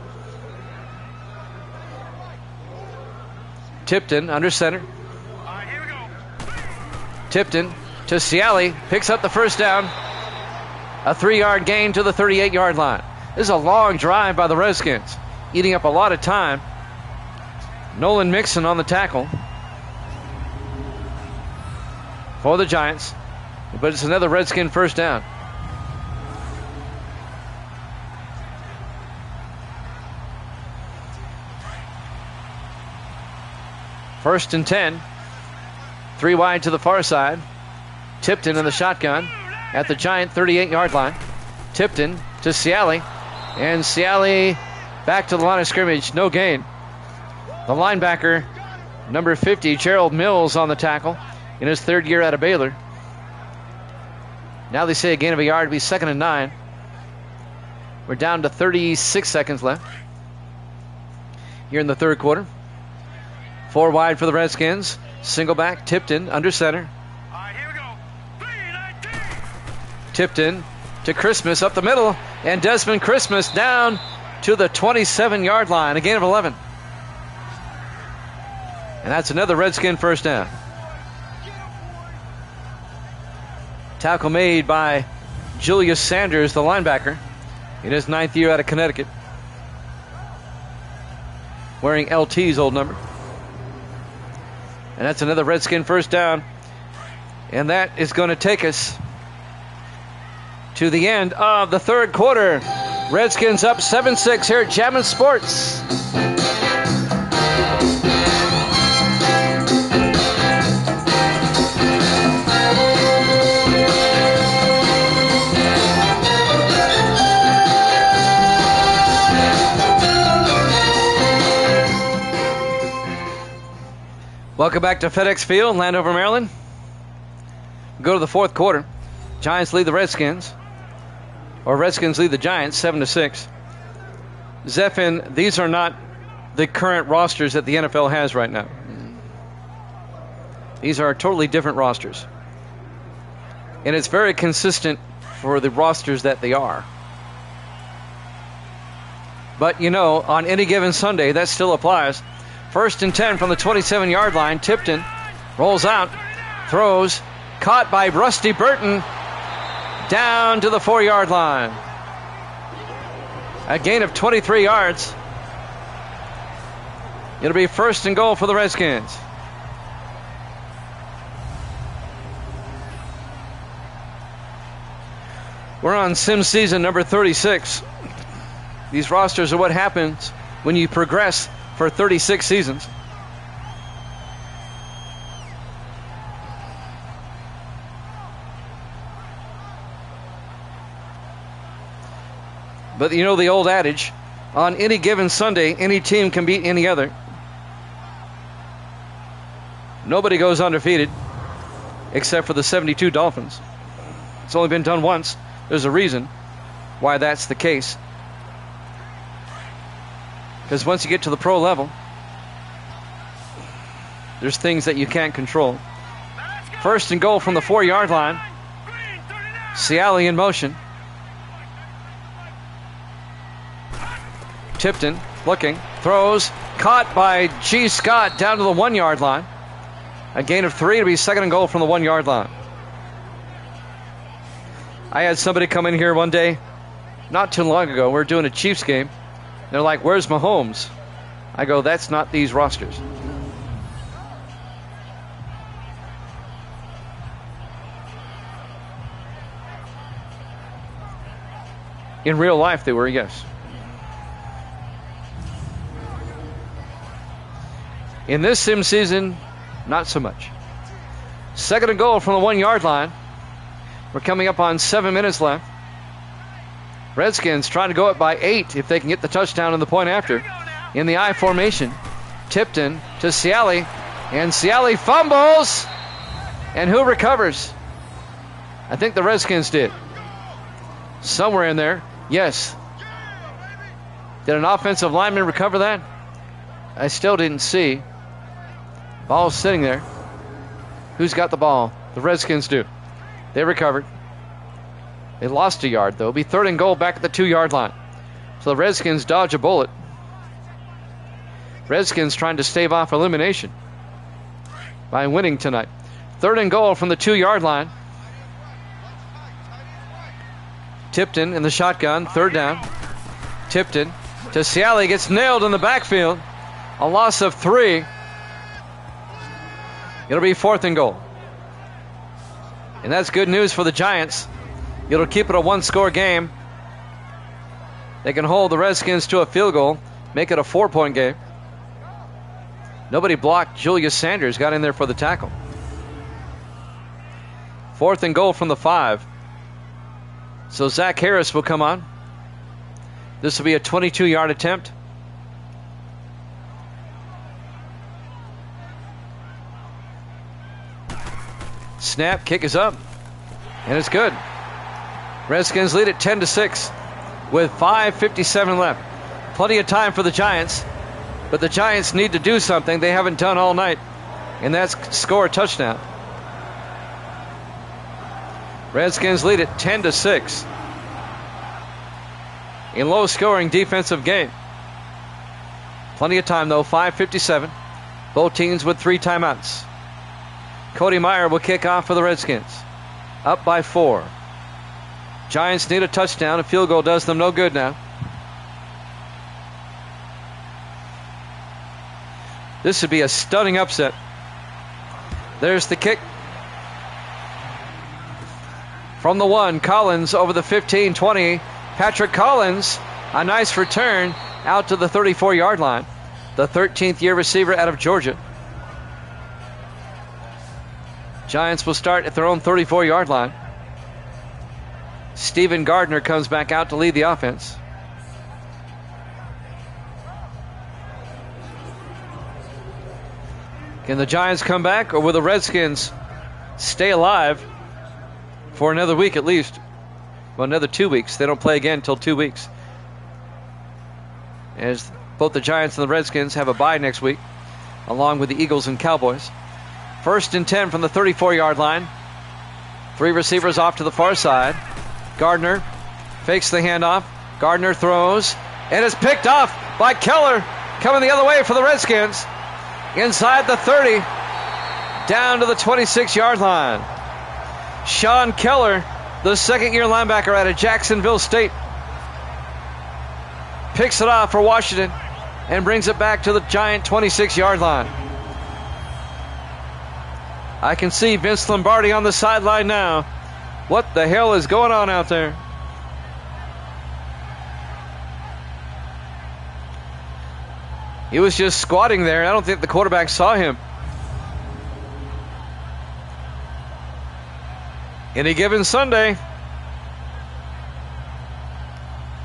Tipton under center. Here we go. Tipton to Ciali. Picks up the first down. A 3-yard gain to the 38-yard line. This is a long drive by the Redskins, eating up a lot of time. Nolan Mixon on the tackle for the Giants. But it's another Redskin first down. First and 10. 3 wide to the far side. Tipton in the shotgun at the Giant 38-yard line. Tipton to Ciali. And Ciali back to the line of scrimmage. No gain. The linebacker, number 50, Gerald Mills on the tackle in his 3rd year out of Baylor. Now they say a gain of a yard. It'll be 2nd and 9. We're down to 36 seconds left here in the third quarter. 4 wide for the Redskins. Single back, Tipton under center. Here we go. 3-19. Tipton to Christmas up the middle. And Desmond Christmas down to the 27-yard line. A gain of 11. And that's another Redskin first down. Tackle made by Julius Sanders, the linebacker, in his 9th year out of Connecticut, wearing LT's old number. And that's another Redskin first down. And that is going to take us to the end of the third quarter. Redskins up 7-6 here at Jammin' Sports. Welcome back to FedEx Field, Landover, Maryland. Go to the fourth quarter. Giants lead the Redskins. Or Redskins lead the Giants 7-6. Zephin, these are not the current rosters that the NFL has right now. These are totally different rosters. And it's very consistent for the rosters that they are. But, you know, on any given Sunday, that still applies. 1st and 10 from the 27-yard line. Tipton rolls out, throws, caught by Rusty Burton, down to the 4-yard line. A gain of 23 yards. It'll be 1st and goal for the Redskins. We're on sim season number 36. These rosters are what happens when you progress for 36 seasons. But you know the old adage, on any given Sunday, any team can beat any other. Nobody goes undefeated except for the 72 Dolphins. It's only been done once. There's a reason why that's the case. Because once you get to the pro level, there's things that you can't control. 1st and goal from the 4-yard line. Ciali in motion. Tipton looking, throws, caught by G. Scott down to the 1-yard line. A gain of 3 to be 2nd and goal from the 1-yard line. I had somebody come in here one day, not too long ago. We were doing a Chiefs game. They're like, "Where's Mahomes?" I go, "That's not these rosters." In real life, they were, yes. In this sim season, not so much. 2nd and goal from the 1-yard line. We're coming up on 7 minutes left. Redskins trying to go up by 8 if they can get the touchdown and the point after. In the I formation, Tipton to Ciali, and Ciali fumbles. And who recovers? I think the Redskins did. Somewhere in there, yes. Did an offensive lineman recover that? I still didn't see. Ball's sitting there. Who's got the ball? The Redskins do. They recovered. They lost a yard, though. It'll be 3rd and goal back at the 2-yard line. So the Redskins dodge a bullet. Redskins trying to stave off elimination by winning tonight. 3rd and goal from the 2-yard line. Tipton in the shotgun. 3rd down. Tipton to Ciali. Gets nailed in the backfield. A loss of 3. It'll be 4th and goal. And that's good news for the Giants. It'll keep it a 1-score game. They can hold the Redskins to a field goal, make it a 4-point game. Nobody blocked. Julius Sanders got in there for the tackle. 4th and goal from the 5. So Zach Harris will come on. This will be a 22-yard attempt. Snap, kick is up, and it's good. Redskins lead it 10-6 with 5:57 left. Plenty of time for the Giants, but the Giants need to do something they haven't done all night, and that's score a touchdown. Redskins lead it 10-6 in low-scoring defensive game. Plenty of time, though, 5:57. Both teams with 3 timeouts. Cody Meyer will kick off for the Redskins. Up by 4. Giants need a touchdown. A field goal does them no good now. This would be a stunning upset. There's the kick. From the 1, Collins over the 15-20. Patrick Collins, a nice return out to the 34-yard line. The 13th year receiver out of Georgia. Giants will start at their own 34-yard line. Stephen Gardner comes back out to lead the offense. Can the Giants come back, or will the Redskins stay alive for another week at least? Well, another 2 weeks. They don't play again until 2 weeks, as both the Giants and the Redskins have a bye next week, along with the Eagles and Cowboys. 1st and 10 from the 34-yard line. 3 receivers off to the far side. Gardner fakes the handoff. Gardner throws, and is picked off by Keller, coming the other way for the Redskins. Inside the 30, down to the 26-yard line. Sean Keller, the second-year linebacker out of Jacksonville State, picks it off for Washington and brings it back to the Giant 26-yard line. I can see Vince Lombardi on the sideline now. What the hell is going on out there? He was just squatting there. I don't think the quarterback saw him. Any given Sunday.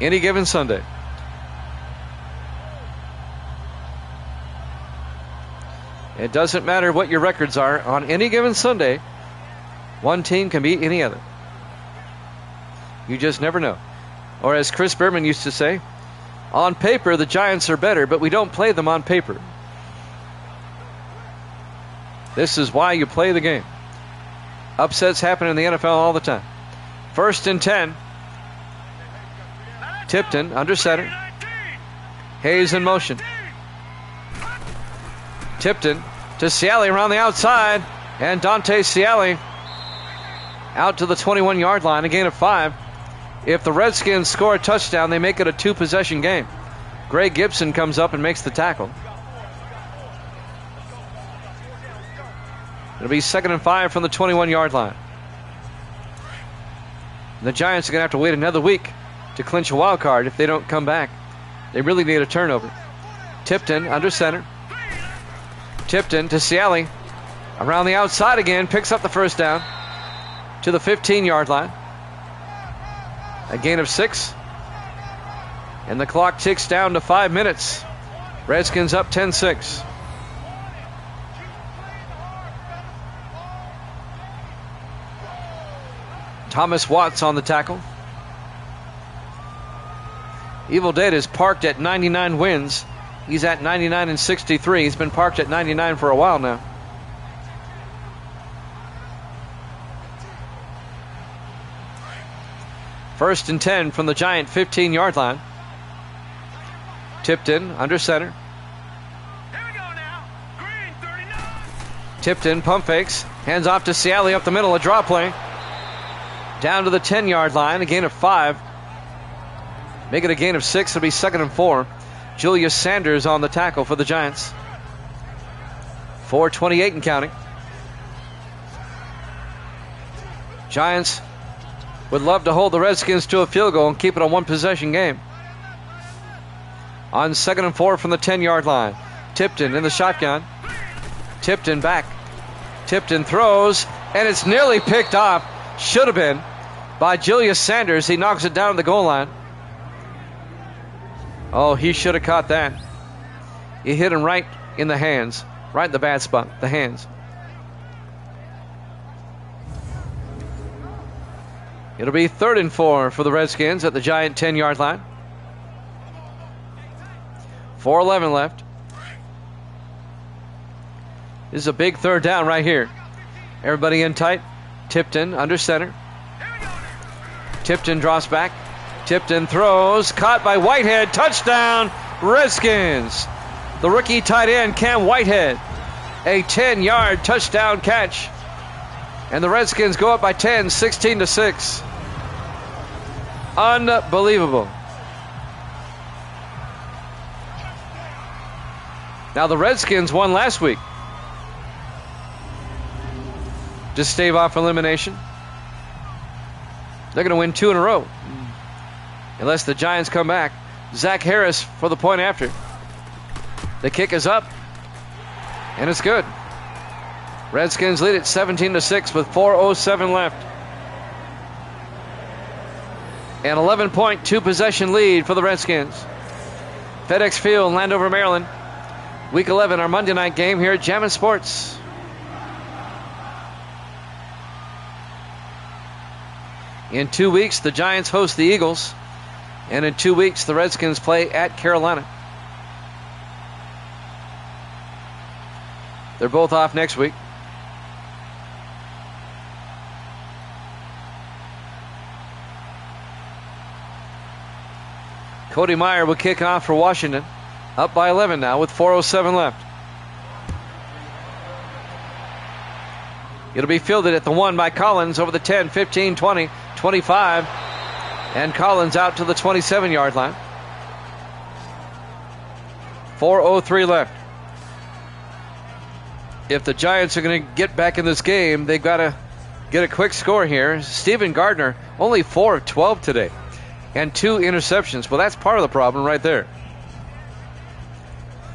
Any given Sunday. It doesn't matter what your records are. On any given Sunday, one team can beat any other. You just never know. Or as Chris Berman used to say, on paper, the Giants are better, but we don't play them on paper. This is why you play the game. Upsets happen in the NFL all the time. 1st and 10. Tipton under center. Hayes in motion. Tipton to Ciali around the outside. And Dante Ciali out to the 21-yard line, a gain of 5. If the Redskins score a touchdown, they make it a 2-possession game. Greg Gibson comes up and makes the tackle. It'll be 2nd and 5 from the 21-yard line. The Giants are going to have to wait another week to clinch a wild card if they don't come back. They really need a turnover. Tipton under center. Tipton to Ciali. Around the outside again, picks up the first down to the 15-yard line. A gain of 6. And the clock ticks down to 5 minutes. Redskins up 10-6. Thomas Watts on the tackle. Evil Dead is parked at 99 wins. He's at 99 and 63. He's been parked at 99 for a while now. First and 10 from the Giant 15-yard line. Tipton under center. Here we go now. Green 39. Tipton pump fakes. Hands off to Ciali up the middle. A draw play. Down to the 10-yard line. A gain of 5. Make it a gain of 6. It'll be 2nd and 4. Julius Sanders on the tackle for the Giants. 4:28 and counting. Giants would love to hold the Redskins to a field goal and keep it a 1-possession game. On 2nd and 4 from the 10-yard line. Tipton in the shotgun. Tipton back. Tipton throws, and it's nearly picked off. Should have been by Julius Sanders. He knocks it down the goal line. Oh, he should have caught that. He hit him right in the hands. Right in the bad spot, the hands. It'll be 3rd and 4 for the Redskins at the Giant 10-yard line. 4:11 left. This is a big 3rd down right here. Everybody in tight. Tipton under center. Tipton drops back. Tipton throws. Caught by Whitehead. Touchdown, Redskins. The rookie tight end, Cam Whitehead. A 10-yard touchdown catch. And the Redskins go up by 10, 16-6. Unbelievable. Now the Redskins won last week to stave off elimination. They're going to win 2 in a row unless the Giants come back. Zach Harris for the point after. The kick is up, and it's good. Redskins lead it 17-6 with 4:07 left. An 11-point 2-possession lead for the Redskins. FedEx Field, Landover, Maryland. Week 11, our Monday night game here at Jammin' Sports. In 2 weeks, the Giants host the Eagles. And in 2 weeks, the Redskins play at Carolina. They're both off next week. Cody Meyer will kick off for Washington. Up by 11 now with 4:07 left. It'll be fielded at the 1 by Collins over the 10, 15, 20, 25. And Collins out to the 27-yard line. 4:03 left. If the Giants are going to get back in this game, they've got to get a quick score here. Stephen Gardner, only 4 of 12 today. And 2 interceptions. Well, that's part of the problem right there.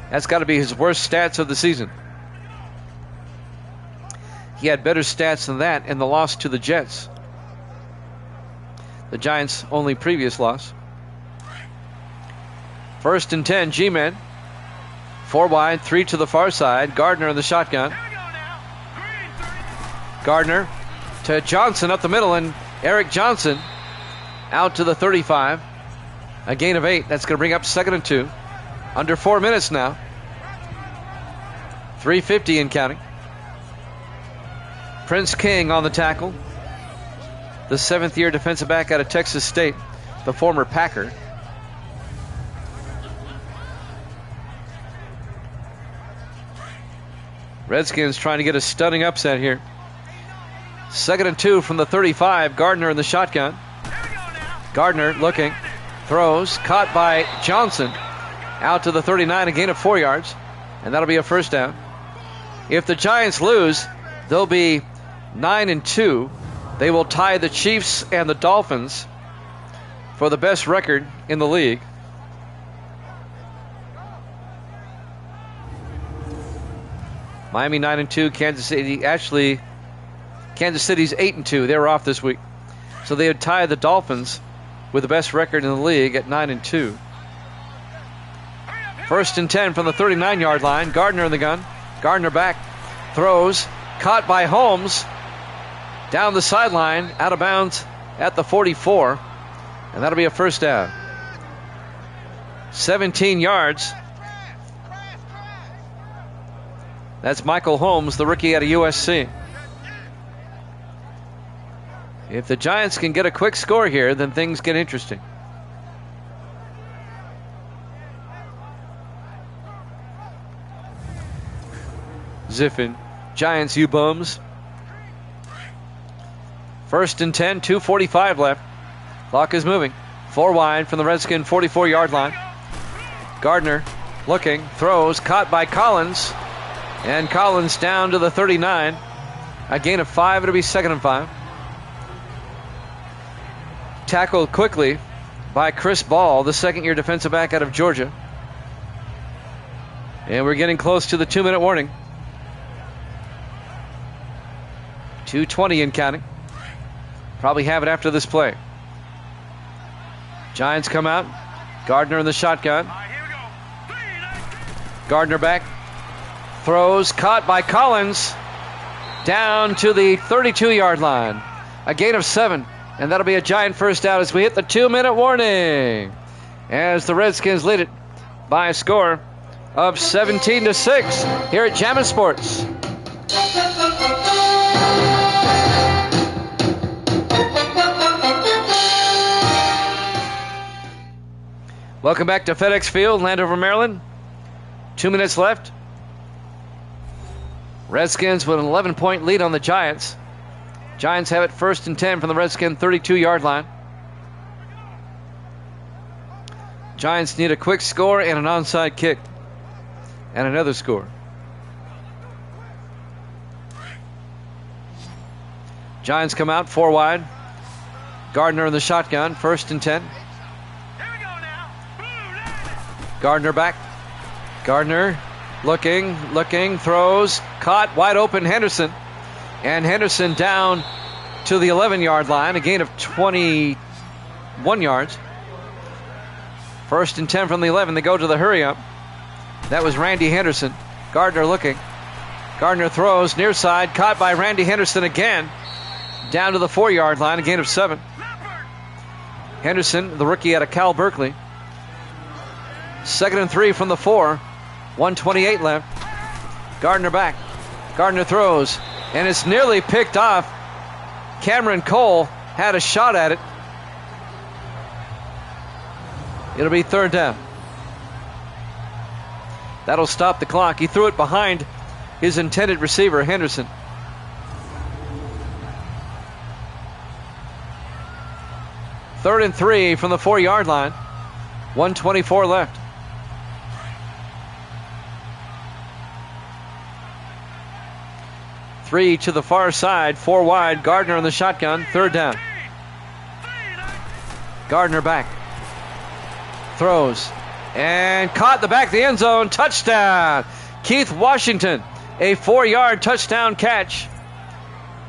That's got to be his worst stats of the season. He had better stats than that in the loss to the Jets. The Giants' only previous loss. 1st and 10, G-men. 4 wide, 3 to the far side. Gardner in the shotgun. Gardner to Johnson up the middle, and Eric Johnson out to the 35. A gain of 8. That's going to bring up 2nd and 2. Under 4 minutes now. 3:50 and counting. Prince King on the tackle. The 7th-year defensive back out of Texas State, the former Packer. Redskins trying to get a stunning upset here. 2nd and 2 from the 35. Gardner in the shotgun. Gardner looking, throws, caught by Johnson. Out to the 39, a gain of 4 yards. And that'll be a first down. If the Giants lose, they'll be 9 and 2. They will tie the Chiefs and the Dolphins for the best record in the league. Miami 9 and 2, Kansas City, actually Kansas City's 8 and 2. They were off this week. So they would tie the Dolphins with the best record in the league at 9 and 2. 1st and 10 from the 39-yard line. Gardner in the gun. Gardner back. Throws. Caught by Holmes. Down the sideline. Out of bounds at the 44. And that'll be a first down. 17 yards. That's Michael Holmes, the rookie out of USC. If the Giants can get a quick score here, then things get interesting. Ziffin. Giants, you bums. 1st and 10, 2:45 left. Clock is moving. 4 wide from the Redskin 44-yard line. Gardner looking, throws, caught by Collins. And Collins down to the 39. A gain of 5, it'll be 2nd and 5. Tackled quickly by Chris Ball, the 2nd-year defensive back out of Georgia. And we're getting close to the 2-minute warning. 2:20 and counting. Probably have it after this play. Giants come out. Gardner in the shotgun. Gardner back. Throws, caught by Collins. Down to the 32-yard line. A gain of 7. And that'll be a Giant first down as we hit the 2-minute warning. As the Redskins lead it by a score of 17-6 here at Jammin' Sports. Welcome back to FedEx Field, Landover, Maryland. 2 minutes left. Redskins with an 11-point lead on the Giants. Giants have it 1st and 10 from the Redskin 32-yard line. Giants need a quick score and an onside kick. And another score. Giants come out 4 wide. Gardner in the shotgun, 1st and 10. Gardner back. Gardner looking, throws, caught, wide open Henderson. And Henderson down to the 11-yard line, a gain of 21 yards. 1st and 10 from the 11. They go to the hurry up. That was Randy Henderson. Gardner looking. Gardner throws near side, caught by Randy Henderson again. Down to the 4-yard line, a gain of 7. Henderson, the rookie out of Cal Berkeley. 2nd and 3 from the 4. 1:28 left. Gardner back. Gardner throws, and it's nearly picked off. Cameron Cole had a shot at it. It'll be 3rd down. That'll stop the clock. He threw it behind his intended receiver, Henderson. Third and 3 from the 4-yard line. 1:24 left. Three to the far side, 4 wide. Gardner on the shotgun, 3rd down. Gardner back. Throws. And caught in the back of the end zone. Touchdown. Keith Washington. A 4-yard touchdown catch.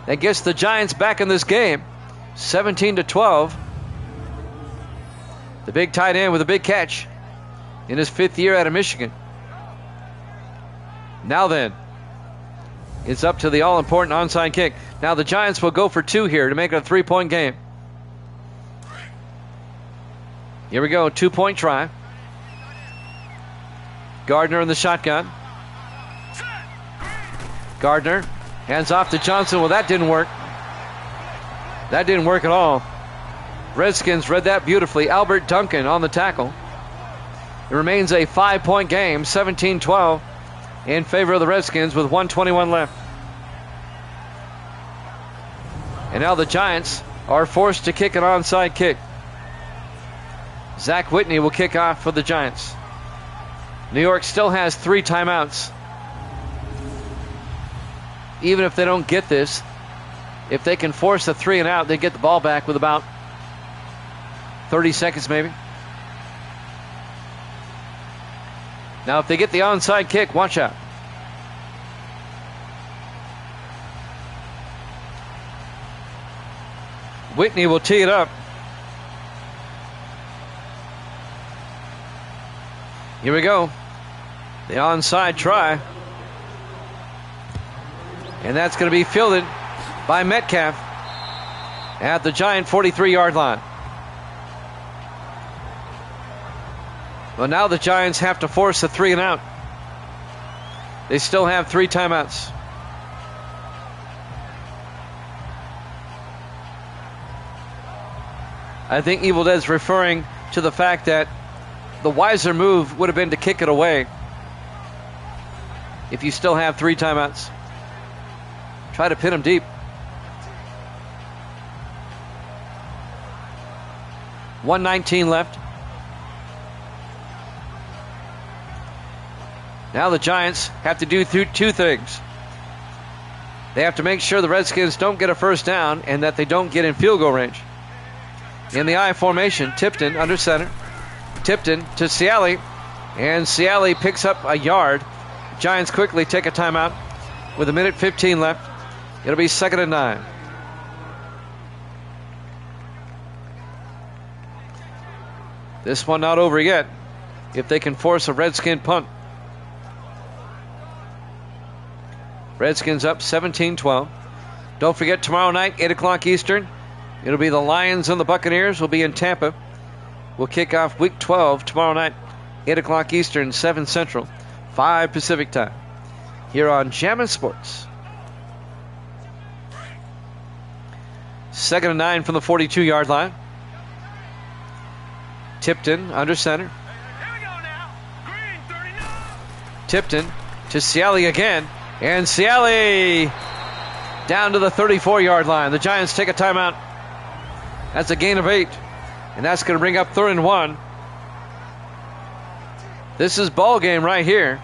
That gets the Giants back in this game. 17-12. The big tight end with a big catch in his 5th year out of Michigan. Now then, it's up to the all-important onside kick. Now the Giants will go for 2 here to make it a 3-point game. Here we go, 2-point try. Gardner in the shotgun. Gardner hands off to Johnson. Well, that didn't work. That didn't work at all. Redskins read that beautifully. Albert Duncan on the tackle. It remains a 5-point game, 17-12 in favor of the Redskins with 1:21 left. And now the Giants are forced to kick an onside kick. Zach Whitney will kick off for the Giants. New York still has 3 timeouts. Even if they don't get this, if they can force a 3 and out, they get the ball back with about 30 seconds maybe. Now if they get the onside kick, watch out. Whitney will tee it up. Here we go. The onside try. And that's going to be fielded by Metcalf at the Giant 43-yard line. Well, now the Giants have to force a 3 and out. They still have 3 timeouts. I think Evil Dead's referring to the fact that the wiser move would have been to kick it away if you still have 3 timeouts. Try to pin him deep. 1:19 left. Now the Giants have to do 2 things. They have to make sure the Redskins don't get a first down and that they don't get in field goal range. In the I formation, Tipton under center. Tipton to Ciali, and Ciali picks up a yard. Giants quickly take a timeout with 1:15 left. It'll be 2nd and 9. This one not over yet if they can force a Redskin punt. Redskins up 17-12. Don't forget tomorrow night, 8 o'clock Eastern. It'll be the Lions and the Buccaneers will be in Tampa. We'll kick off Week 12 tomorrow night, 8 o'clock Eastern, 7 Central, 5 Pacific time, here on Jammin' Sports. 2nd and 9 from the 42-yard line. Tipton under center. Tipton to Ciali again. And Ciali down to the 34-yard line. The Giants take a timeout. That's a gain of 8. And that's going to bring up 3rd and 1. This is ball game right here.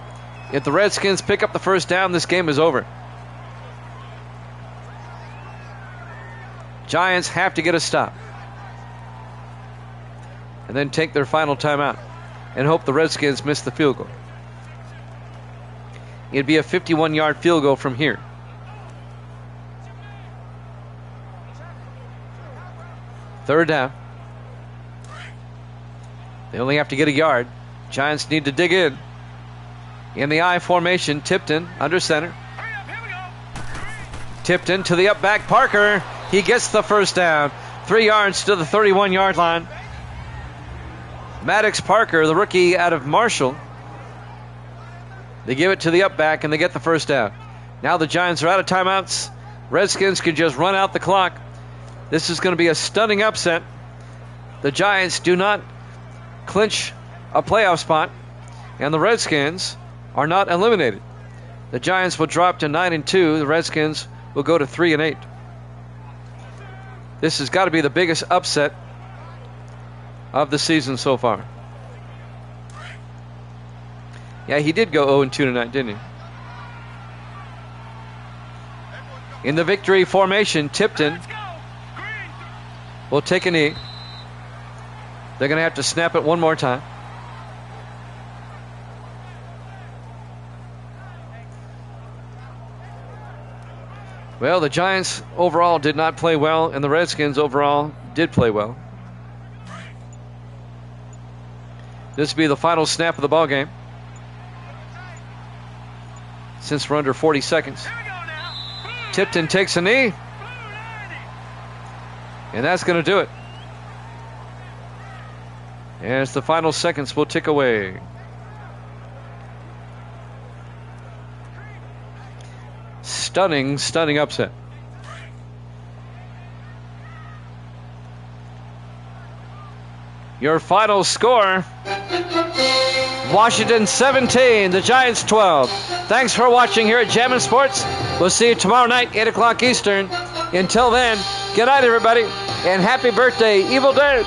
If the Redskins pick up the first down, this game is over. Giants have to get a stop. And then take their final timeout and hope the Redskins miss the field goal. It'd be a 51-yard field goal from here. Third down. They only have to get a yard. Giants need to dig in. In the I formation, Tipton under center. Hurry up, here we go. Tipton to the up back, Parker. He gets the first down. 3 yards to the 31-yard line. Maddox Parker, the rookie out of Marshall. They give it to the up back and they get the first down. Now the Giants are out of timeouts. Redskins can just run out the clock. This is going to be a stunning upset. The Giants do not clinch a playoff spot, and the Redskins are not eliminated. The Giants will drop to 9-2. The Redskins will go to 3-8. This has got to be the biggest upset of the season so far. Yeah, he did go 0-2 tonight, didn't he? In the victory formation, Tipton Let's go. Green. will take a knee. They're going to have to snap it one more time. Well, the Giants overall did not play well, and the Redskins overall did play well. This will be the final snap of the ball game, since we're under 40 seconds. Here we go now. Tipton takes a knee, Blue 90. and that's going to do it. As the final seconds will tick away. Stunning, stunning upset. Your final score: Washington 17, the Giants 12. Thanks for watching here at Jammin' Sports. We'll see you tomorrow night, 8 o'clock Eastern. Until then, good night, everybody, and happy birthday, Evil Dirt.